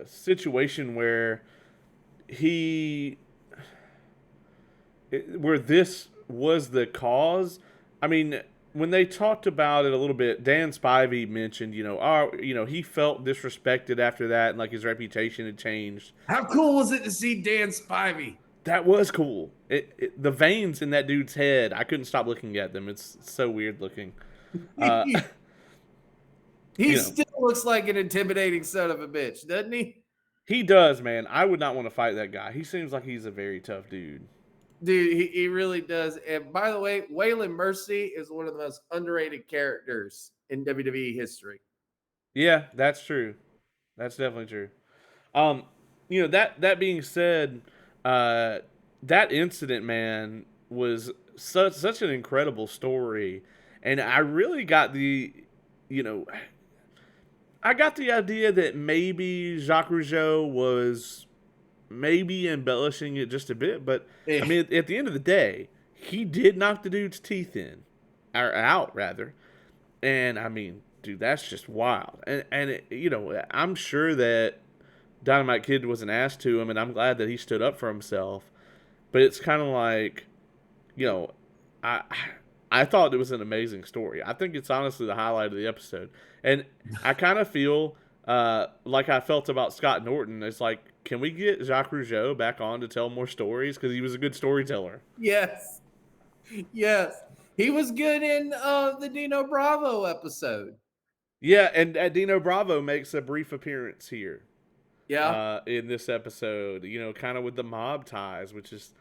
situation where he where this was the cause. I mean, when they talked about it a little bit, Dan Spivey mentioned, he felt disrespected after that, and like his reputation had changed. How cool was it to see Dan Spivey? That was cool. The veins in that dude's head, I couldn't stop looking at them. It's so weird looking. Uh, He you know, still looks like an intimidating son of a bitch, doesn't he? he does, man. I would not want to fight that guy. He seems like he's a very tough dude. Dude, he really does. And by the way, Waylon Mercy is one of the most underrated characters in WWE history. Yeah, that's true. That's definitely true. Um, that being said, uh, that incident, man, was such an incredible story, and I really got you know, I got the idea that maybe Jacques Rougeau was maybe embellishing it just a bit, but I Eh, mean, at the end of the day, he did knock the dude's teeth in, or out rather, and I mean, dude, that's just wild. And I'm sure that Dynamite Kid was an ass to him, and I'm glad that he stood up for himself. But it's kind of like, you know, I I thought it was an amazing story. I think it's honestly the highlight of the episode, and I kind of feel like I felt about Scott Norton. It's like, can we get Jacques Rougeau back on to tell more stories because he was a good storyteller? yes. Yes. He was good in the Dino Bravo episode. Yeah, and Dino Bravo makes a brief appearance here Yeah. in this episode. Kind of with the mob ties, which is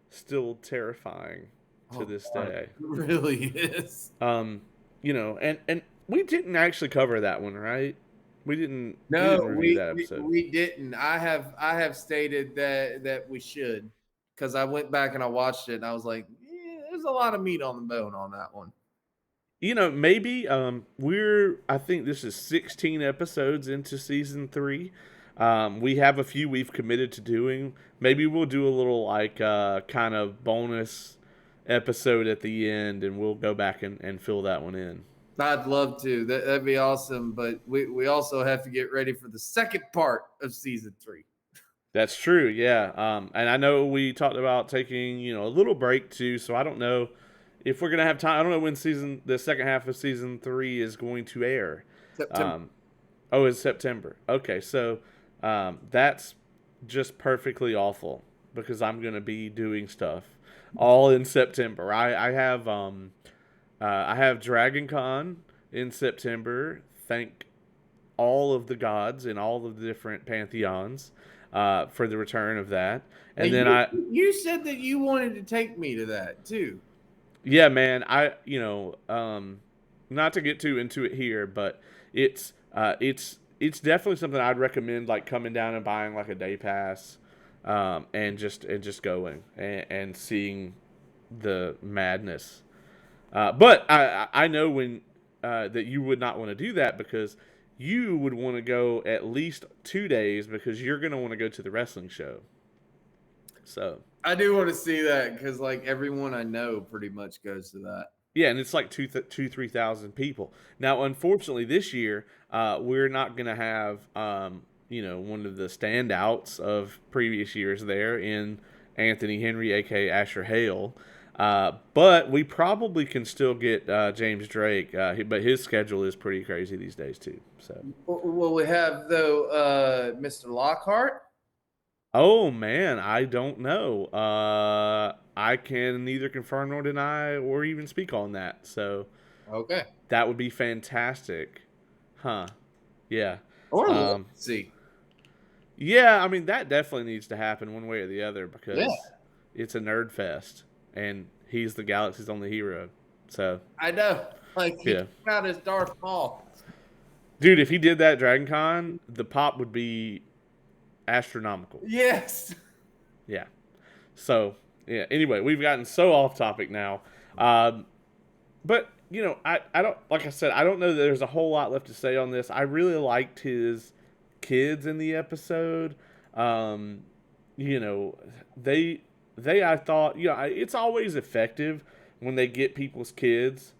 still terrifying to Oh this God, it day. really is. Um, and we didn't actually cover that one, right? We didn't No, review we, that we episode. we didn't. I have stated that we should because I went back and I watched it and I was like, yeah, was a lot of meat on the bone on that one. Maybe I think this is 16 episodes into season 3. We have a few we've committed to doing. Maybe we'll do a little like kind of bonus episode at the end, and we'll go back and fill that one in. I'd love to. That'd be awesome. But we also have to get ready for the second part of season 3. That's true, yeah. And I know we talked about taking, a little break too. So I don't know if we're gonna have time. I don't know when the second half of season 3 is going to air. September. Oh, it's September. Okay, so that's just perfectly awful because I'm gonna be doing stuff all in September. I have Dragon Con in September. Thank all of the gods in all of the different pantheons for the return of that. And then you said that you wanted to take me to that too. Yeah, man. Not to get too into it here, but it's definitely something I'd recommend, like coming down and buying like a day pass, and just going and seeing the madness. But I know when that you would not want to do that because you would want to go at least 2 days because you're going to want to go to the wrestling show. So I do want to see that because like everyone I know pretty much goes to that. Yeah, and it's like 3,000 people. Now, unfortunately, this year we're not going to have one of the standouts of previous years there in Anthony Henry, aka Asher Hale. But we probably can still get James Drake, but his schedule is pretty crazy these days too. So, well, we have though Mr. Lockhart. Oh man, I don't know. I can neither confirm nor deny or even speak on that. So, okay, that would be fantastic, huh? Yeah. Or let's see. Yeah, I mean that definitely needs to happen one way or the other because it's a nerd fest and he's the galaxy's only hero. So I know, like he came out as Darth Maul. Dude, if he did that at Dragon Con, the pop would be astronomical. Yes. Yeah. So yeah. Anyway, we've gotten so off topic now, but I don't, like I said, I don't know that there's a whole lot left to say on this. I really liked his kids in the episode. They I thought it's always effective when they get people's kids,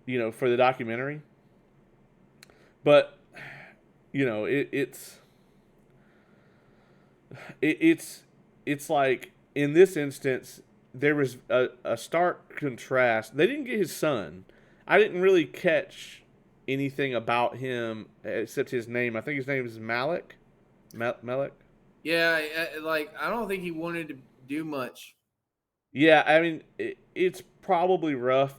for the documentary. But it's like in this instance there was a stark contrast. They didn't get his son. I didn't really catch anything about him except his name. I think his name is Malik. Malik. Yeah, like I don't think he wanted to do much. Yeah, I mean it's probably rough.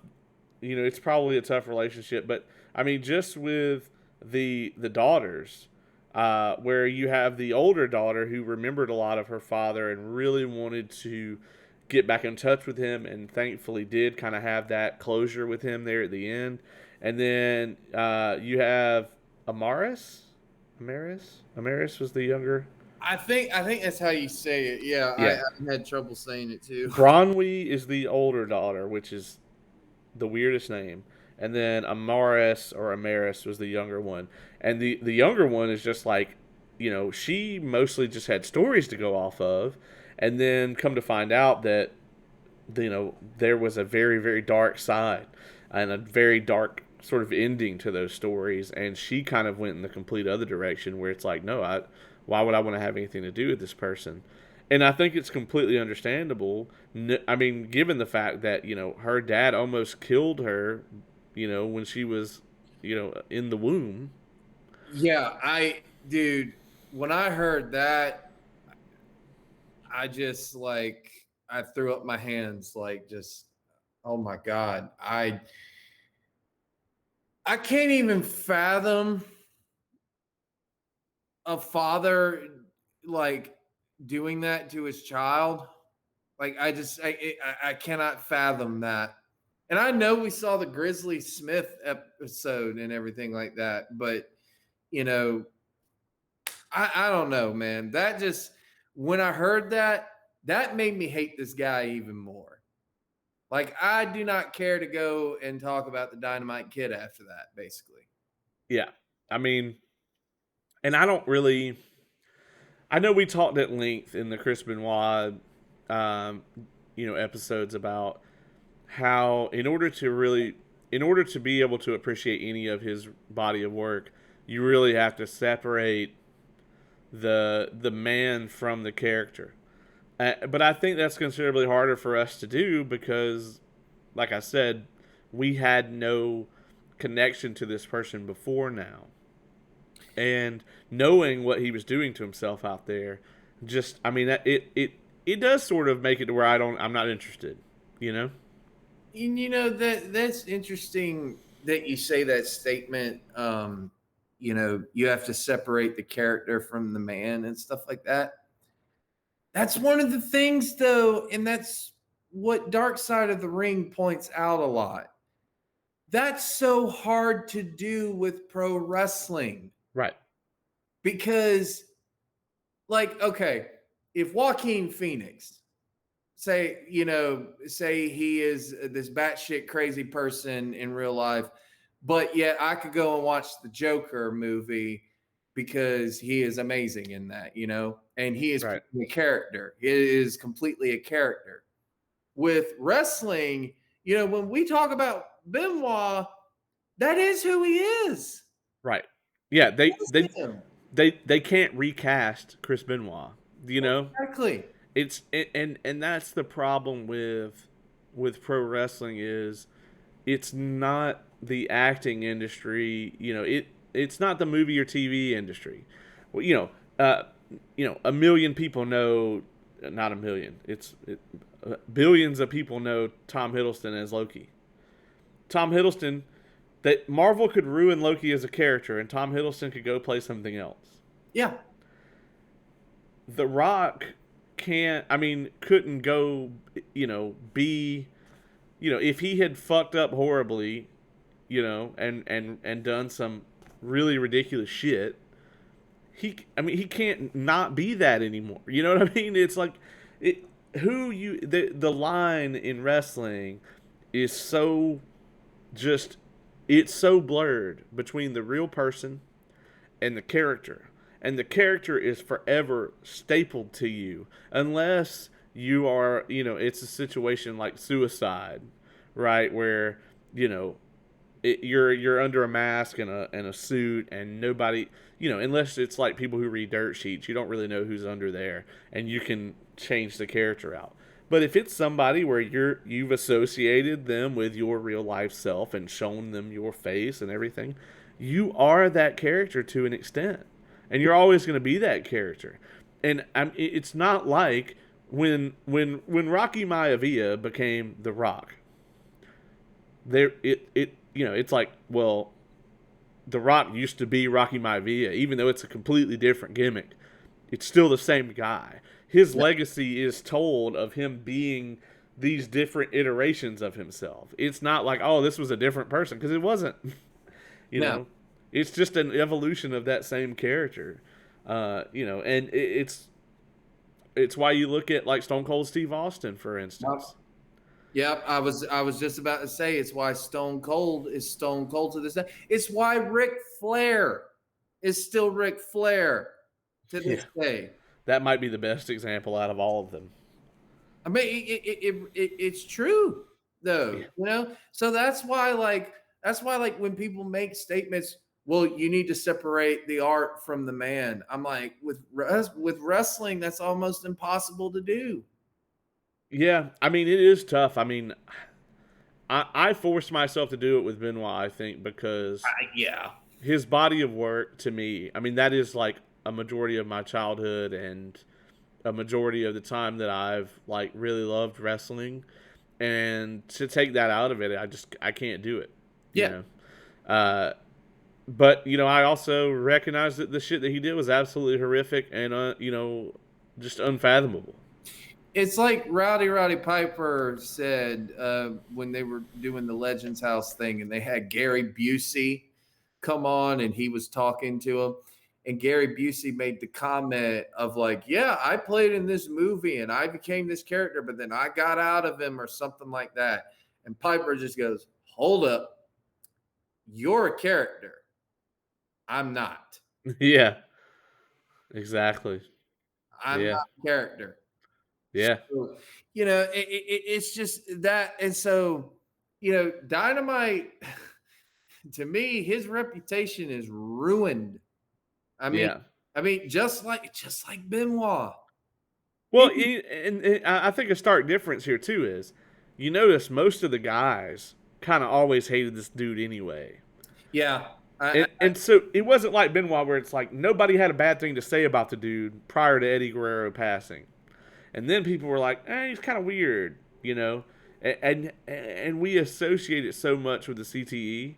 It's probably a tough relationship, but I mean just with the daughters. Where you have the older daughter who remembered a lot of her father and really wanted to get back in touch with him, and thankfully did kind of have that closure with him there at the end. And then you have Amaris. Amaris was the younger. I think that's how you say it. Yeah. I had trouble saying it too. Bronwyn is the older daughter, which is the weirdest name. And then Amaris was the younger one. And the younger one is just like, she mostly just had stories to go off of. And then come to find out that, there was a very, very dark side and a very dark sort of ending to those stories. And she kind of went in the complete other direction where it's like, no, why would I want to have anything to do with this person? And I think it's completely understandable. I mean, given the fact that, her dad almost killed her, when she was, in the womb. Yeah, dude, when I heard that, I just I threw up my hands, oh my God. I can't even fathom a father doing that to his child. I cannot fathom that. And I know we saw the Grizzly Smith episode and everything like that, but I don't know, man. That just, when I heard that made me hate this guy even more. Like, I do not care to go and talk about the Dynamite Kid after that, basically. Yeah. I mean, and I don't really. I know we talked at length in the Chris Benoit, um, episodes about how in order to be able to appreciate any of his body of work, you really have to separate the man from the character. But I think that's considerably harder for us to do because, like I said, we had no connection to this person before now. And knowing what he was doing to himself out there, just I mean it does sort of make it to where I'm not interested, you know? And that's interesting that you say that statement. You have to separate the character from the man and stuff like that. That's one of the things, though, and that's what Dark Side of the Ring points out a lot. That's so hard to do with pro wrestling Right. because, like, okay, if Joaquin Phoenix say he is this batshit crazy person in real life, but yet I could go and watch the Joker movie because he is amazing in that, and he is Right. a character. It is completely a character. With wrestling, when we talk about Benoit, that is who he is. Right. Yeah, That's him. they can't recast Chris Benoit, you know? Exactly. And that's the problem with pro wrestling is it's not the acting industry, it's not the movie or TV industry. Well, a million people know, not a million. Billions of people know Tom Hiddleston as Loki. Tom Hiddleston, that Marvel could ruin Loki as a character, and Tom Hiddleston could go play something else. Yeah. The Rock couldn't go, be, if he had fucked up horribly, and done some really ridiculous shit, he can't not be that anymore. You know what I mean? It's like the line in wrestling is so just it's so blurred between the real person and the character. And the character is forever stapled to you unless you are, it's a situation like suicide, right? Where, you're under a mask and a suit and nobody, unless it's like people who read dirt sheets, you don't really know who's under there and you can change the character out. But if it's somebody where you've associated them with your real life self and shown them your face and everything, you are that character to an extent, and you're always going to be that character. And it's not like when Rocky Maivia became The Rock. It's like, well, The Rock used to be Rocky Maivia, even though it's a completely different gimmick. It's still the same guy. His legacy is told of him being these different iterations of himself. It's not like, oh, this was a different person, because it wasn't. You know, it's just an evolution of that same character. And it's why you look at like Stone Cold Steve Austin, for instance. Yep, I was just about to say it's why Stone Cold is Stone Cold to this day. It's why Ric Flair is still Ric Flair to this day. That might be the best example out of all of them. I mean, it's true though, So that's why, when people make statements, well, you need to separate the art from the man. I'm like, with wrestling, that's almost impossible to do. Yeah, I mean, it is tough. I mean, I forced myself to do it with Benoit, I think, because his body of work to me, I mean, that is like a majority of my childhood and a majority of the time that I've like really loved wrestling, and to take that out of it, I can't do it. But I also recognize that the shit that he did was absolutely horrific and just unfathomable. It's like Rowdy Piper said when they were doing the Legends House thing, and they had Gary Busey come on, and he was talking to him. and Gary Busey made the comment of like, yeah, I played in this movie and I became this character, but then I got out of him or something like that. And Piper just goes, hold up, you're a character. I'm not. Yeah, exactly. I'm Yeah, not a character. yeah, So, it's just that. And so, Dynamite, to me, his reputation is ruined. I mean, yeah. just like Benoit. Well, and I think a stark difference here too is, you notice most of the guys kind of always hated this dude anyway. Yeah. And so it wasn't like Benoit where it's like nobody had a bad thing to say about the dude prior to Eddie Guerrero passing. And then people were like, he's kind of weird, you know? And we associate it so much with the CTE,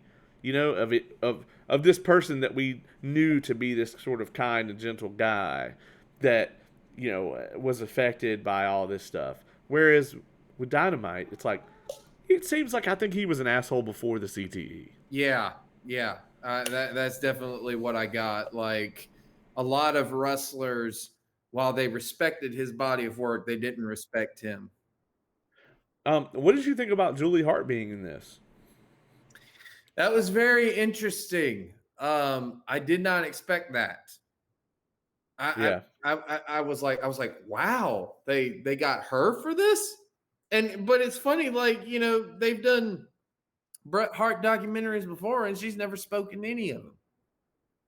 of this person that we knew to be this sort of kind and gentle guy that, was affected by all this stuff. Whereas with Dynamite, it's like, it seems like I think he was an asshole before the CTE. Yeah. Yeah. That's definitely what I got. Like a lot of wrestlers, while they respected his body of work, they didn't respect him. What did you think about Julie Hart being in this? That was very interesting. I did not expect that. I Yeah. I was like, wow, they got her for this, but it's funny, like they've done Bret Hart documentaries before, and she's never spoken any of them.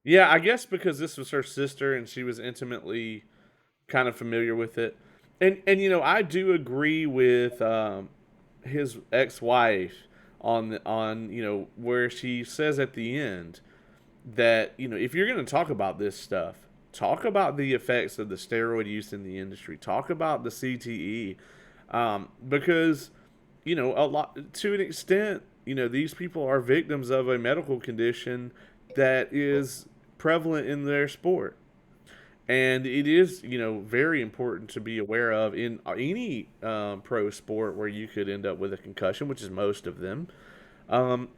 Yeah, I guess because this was her sister and she was intimately kind of familiar with it. And I do agree with his ex-wife on where she says at the end that if you're going to talk about this stuff, talk about the effects of the steroid use in the industry. Talk about the CTE, because a lot to an extent, these people are victims of a medical condition that is prevalent in their sport. And it is, very important to be aware of in any pro sport where you could end up with a concussion, which is most of them. To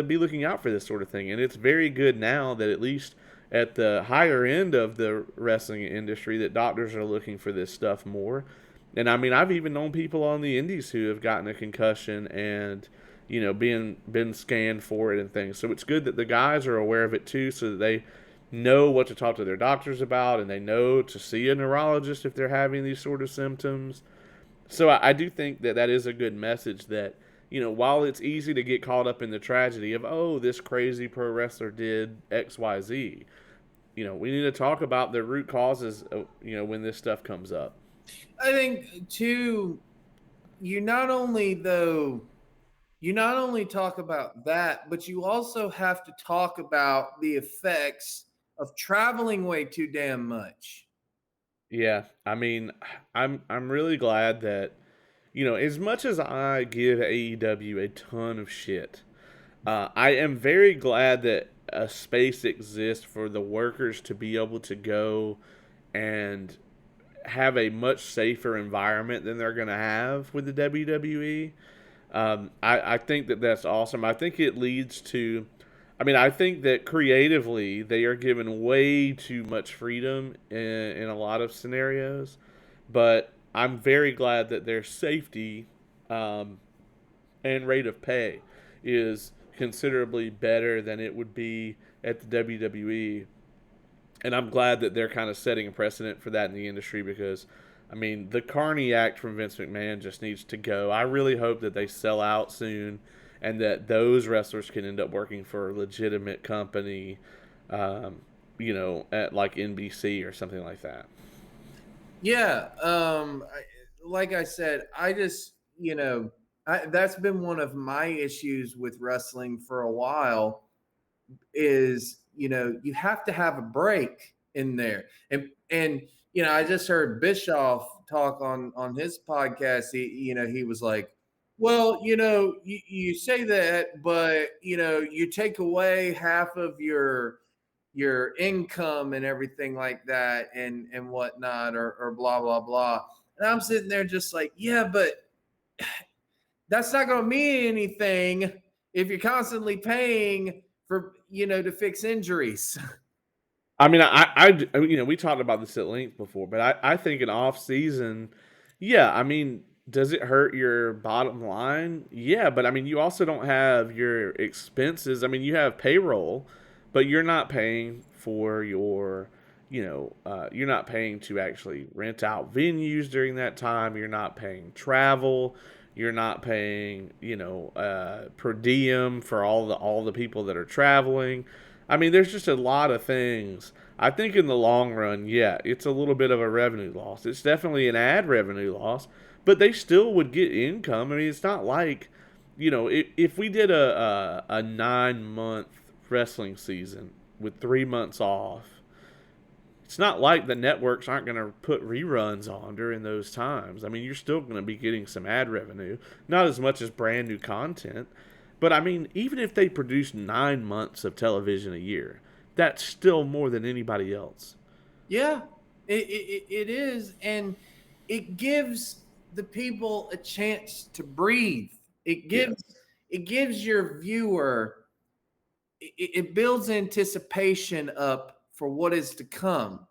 be looking out for this sort of thing, and it's very good now that at least at the higher end of the wrestling industry, that doctors are looking for this stuff more. And I mean, I've even known people on the indies who have gotten a concussion and been scanned for it and things. So it's good that the guys are aware of it too, so that they know what to talk to their doctors about, and they know to see a neurologist if they're having these sort of symptoms. So I do think that that is a good message that, while it's easy to get caught up in the tragedy of, oh, this crazy pro wrestler did XYZ, we need to talk about the root causes, when this stuff comes up. I think too, you not only talk about that, but you also have to talk about the effects of traveling way too damn much. Yeah, I mean, I'm really glad that, as much as I give AEW a ton of shit, I am very glad that a space exists for the workers to be able to go and have a much safer environment than they're going to have with the WWE. I think that that's awesome. I think it leads to, I mean, I think that creatively they are given way too much freedom in a lot of scenarios, but I'm very glad that their safety and rate of pay is considerably better than it would be at the WWE. And I'm glad that they're kind of setting a precedent for that in the industry because, I mean, the Carney Act from Vince McMahon just needs to go. I really hope that they sell out soon and that those wrestlers can end up working for a legitimate company, at like NBC or something like that. Yeah. Like I said, I just, that's been one of my issues with wrestling for a while is, you have to have a break in there. And I just heard Bischoff talk on his podcast. He was like, well, you say that, but you take away half of your income and everything like that and whatnot or blah blah blah. And I'm sitting there just like, yeah, but that's not going to mean anything if you're constantly paying for to fix injuries. I mean, we talked about this at length before, but I think an off season, yeah, I mean, does it hurt your bottom line? Yeah, but I mean, you also don't have your expenses. I mean, you have payroll, but you're not paying for your, you're not paying to actually rent out venues during that time. You're not paying travel. You're not paying, per diem for all the people that are traveling. I mean, there's just a lot of things. I think in the long run, yeah, it's a little bit of a revenue loss. It's definitely an ad revenue loss, but they still would get income. I mean, it's not like, if we did a 9 month wrestling season with 3 months off, it's not like the networks aren't going to put reruns on during those times. I mean, you're still going to be getting some ad revenue, not as much as brand new content. But I mean, even if they produce 9 months of television a year, that's still more than anybody else. Yeah, it is. And it gives the people a chance to breathe. It Yeah. gives it gives your viewer it builds anticipation up for what is to come.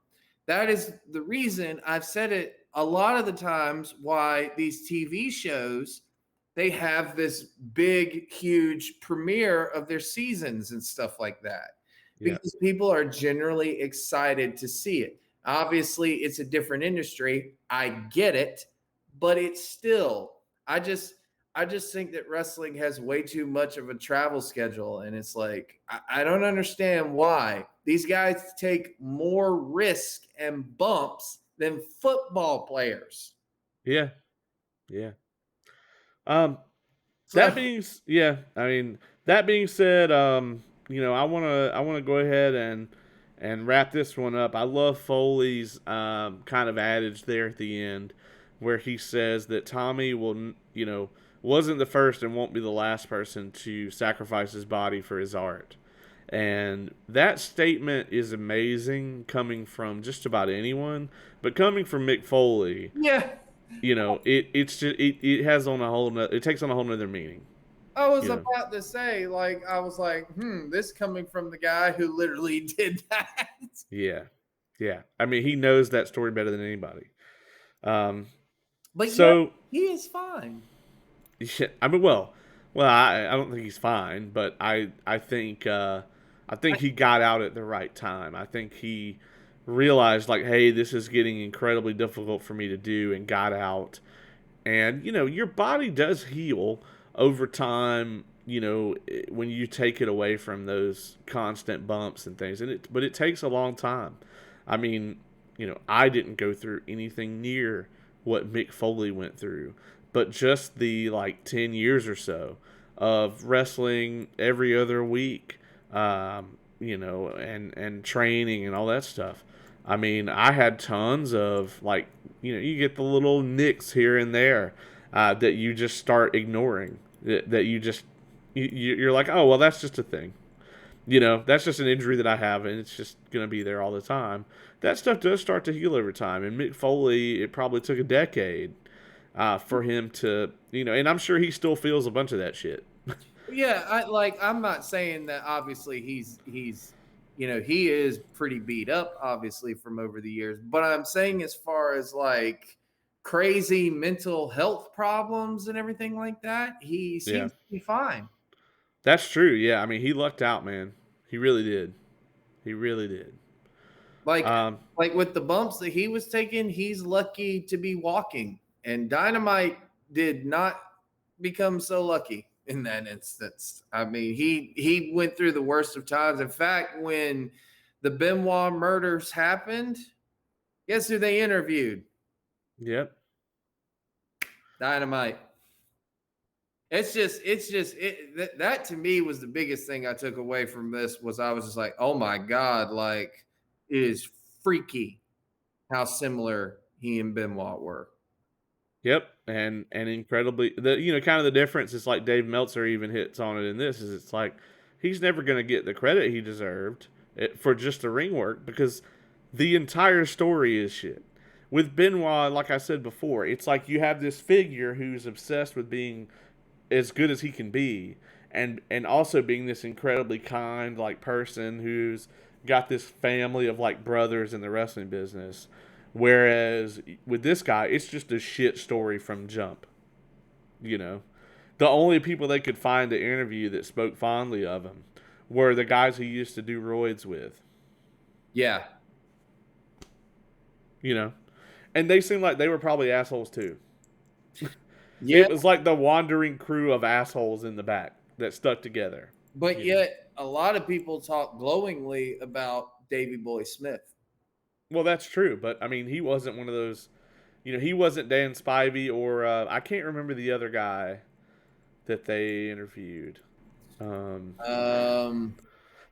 That is the reason I've said it a lot of the times why these TV shows they have this big huge premiere of their seasons and stuff like that Yeah. because people are generally excited to see it. Obviously, it's a different industry. I get it, but it's still I just think that wrestling has way too much of a travel schedule. And it's like, I don't understand why these guys take more risk and bumps than football players. Yeah. Yeah. Um, So, That being, yeah, I mean, that being said, I wanna go ahead and wrap this one up. I love Foley's kind of adage there at the end, where he says that Tommy wasn't the first and won't be the last person to sacrifice his body for his art. And that statement is amazing coming from just about anyone, but coming from Mick Foley, yeah, it's just it has on a whole it takes on a whole nother meaning. I was You know. about to say, like, I was like, this coming from the guy who literally did that. Yeah. Yeah. I mean, he knows that story better than anybody. Um, But yet, so he is fine. yeah, I mean, well, I don't think he's fine, but I think he got out at the right time. I think he realized like, hey, this is getting incredibly difficult for me to do, and got out. And your body does heal over time. When you take it away from those constant bumps and things, but it takes a long time. I mean, I didn't go through anything near what Mick Foley went through, but just the like 10 years or so of wrestling every other week, and training and all that stuff. I mean, I had tons of like, you get the little nicks here and there that you just start ignoring. That you just you're like, oh well, that's just a thing. That's just an injury that I have, and it's just gonna be there all the time. That stuff does start to heal over time. And Mick Foley, it probably took a decade for him to, and I'm sure he still feels a bunch of that shit. Yeah, I'm not saying that obviously he's he is pretty beat up obviously from over the years, but I'm saying as far as like crazy mental health problems and everything like that, he Yeah, seems to be fine. that's true. Yeah, I mean, he lucked out, man. He really did. He really did. Like Um, like with the bumps that he was taking, he's lucky to be walking. And Dynamite did not become so lucky in that instance. I mean, he went through the worst of times. In fact, when the Benoit murders happened, guess who they interviewed? yep. Dynamite. That to me was the biggest thing I took away from this was I was just like, oh my God, like it is freaky how similar he and Benoit were. Yep, and incredibly the kind of the difference is like Dave Meltzer even hits on it in this is it's like he's never going to get the credit he deserved for just the ring work because the entire story is shit. With Benoit, like I said before, it's like you have this figure who's obsessed with being as good as he can be, and also being this incredibly kind like person who's got this family of like brothers in the wrestling business. Whereas with this guy, it's just a shit story from jump. You know, the only people they could find to interview that spoke fondly of him were the guys he used to do roids with. Yeah. You know, and they seemed like they were probably assholes too. Yeah. It was like the wandering crew of assholes in the back that stuck together. But You know, yet, a lot of people talk glowingly about Davy Boy Smith. well, that's true, but I mean, he wasn't one of those. You know, he wasn't Dan Spivey or I can't remember the other guy that they interviewed. Um, Um,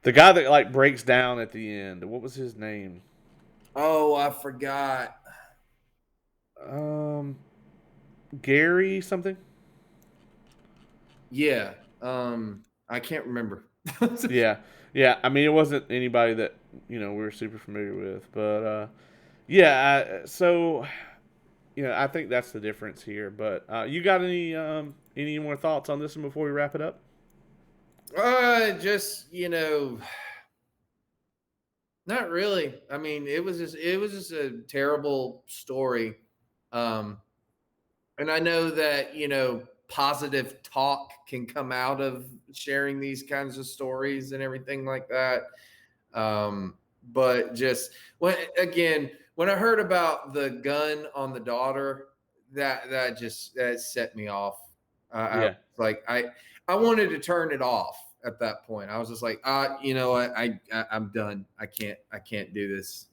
the guy that like breaks down at the end. What was his name? oh, I forgot. Um, Gary something. Yeah. I can't remember. Yeah, yeah. I mean, it wasn't anybody that we were super familiar with, but yeah. So I think that's the difference here. But you got any more thoughts on this one before we wrap it up? Just not really. I mean, it was just a terrible story. Um, and I know that positive talk can come out of sharing these kinds of stories and everything like that. But just when I heard about the gun on the daughter, that set me off. I was Yeah, like I wanted to turn it off at that point. I was just like, I'm done. I can't do this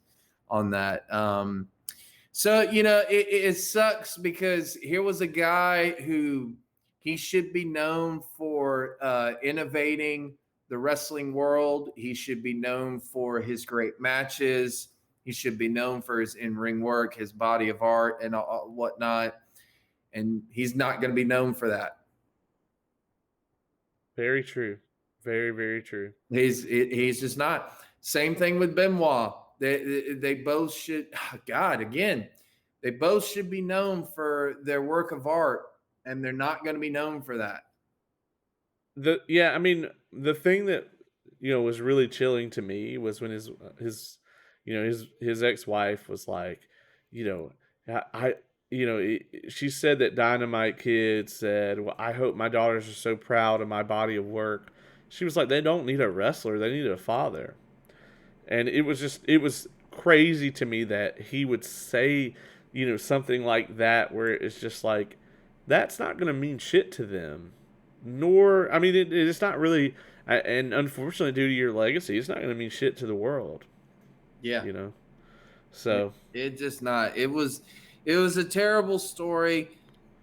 on that. So it sucks because here was a guy who he should be known for innovating the wrestling world. He should be known for his great matches. He should be known for his in-ring work, his body of art, and whatnot. And he's not going to be known for that. very true. Very, very true. He's just not. Same thing with Benoit. They both should. God, again, they both should be known for their work of art, and they're not going to be known for that. I mean, the thing that was really chilling to me was when his ex-wife was like, you know, I she said that Dynamite Kid said, "Well, I hope my daughters are so proud of my body of work." She was like, "They don't need a wrestler; they need a father." And it was crazy to me that he would say, something like that, where it's just like, that's not going to mean shit to them. Nor, I mean, it's not really, and unfortunately, due to your legacy, it's not going to mean shit to the world, Yeah, you know? So, it just not. It was a terrible story,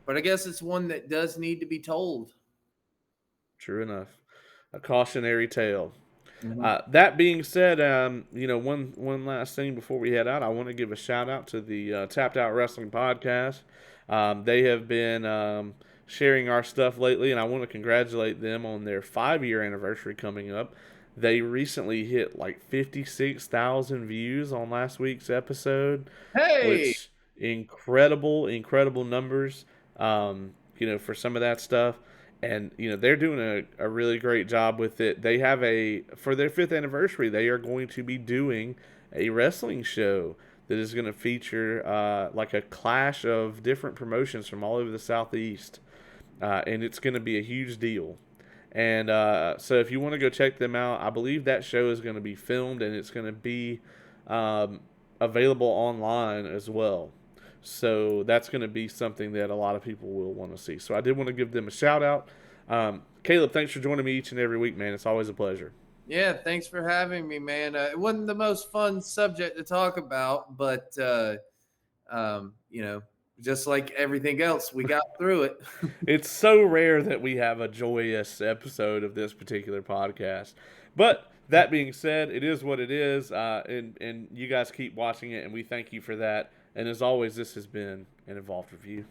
but I guess it's one that does need to be told. true enough. A cautionary tale. Mhm. That being said, one last thing before we head out, I want to give a shout out to the Tapped Out Wrestling Podcast. They have been sharing our stuff lately, and I want to congratulate them on their 5-year anniversary coming up. They recently hit like 56,000 views on last week's episode, Hey, which incredible, incredible numbers. For some of that stuff, and they're doing a really great job with it. They have for their 5th anniversary, they are going to be doing a wrestling show that is going to feature like a clash of different promotions from all over the southeast, and it's going to be a huge deal. And so if you want to go check them out, I believe that show is going to be filmed and it's going to be um, available online as well. So that's going to be something that a lot of people will want to see. So I did want to give them a shout out. Caleb, thanks for joining me each and every week, man. It's always a pleasure. yeah, thanks for having me, man. It wasn't the most fun subject to talk about, but um, you know, just like everything else, we got through it. It's so rare that we have a joyous episode of this particular podcast. But that being said, it is what it is, and you guys keep watching it, and we thank you for that. And as always, this has been an Evolved Review.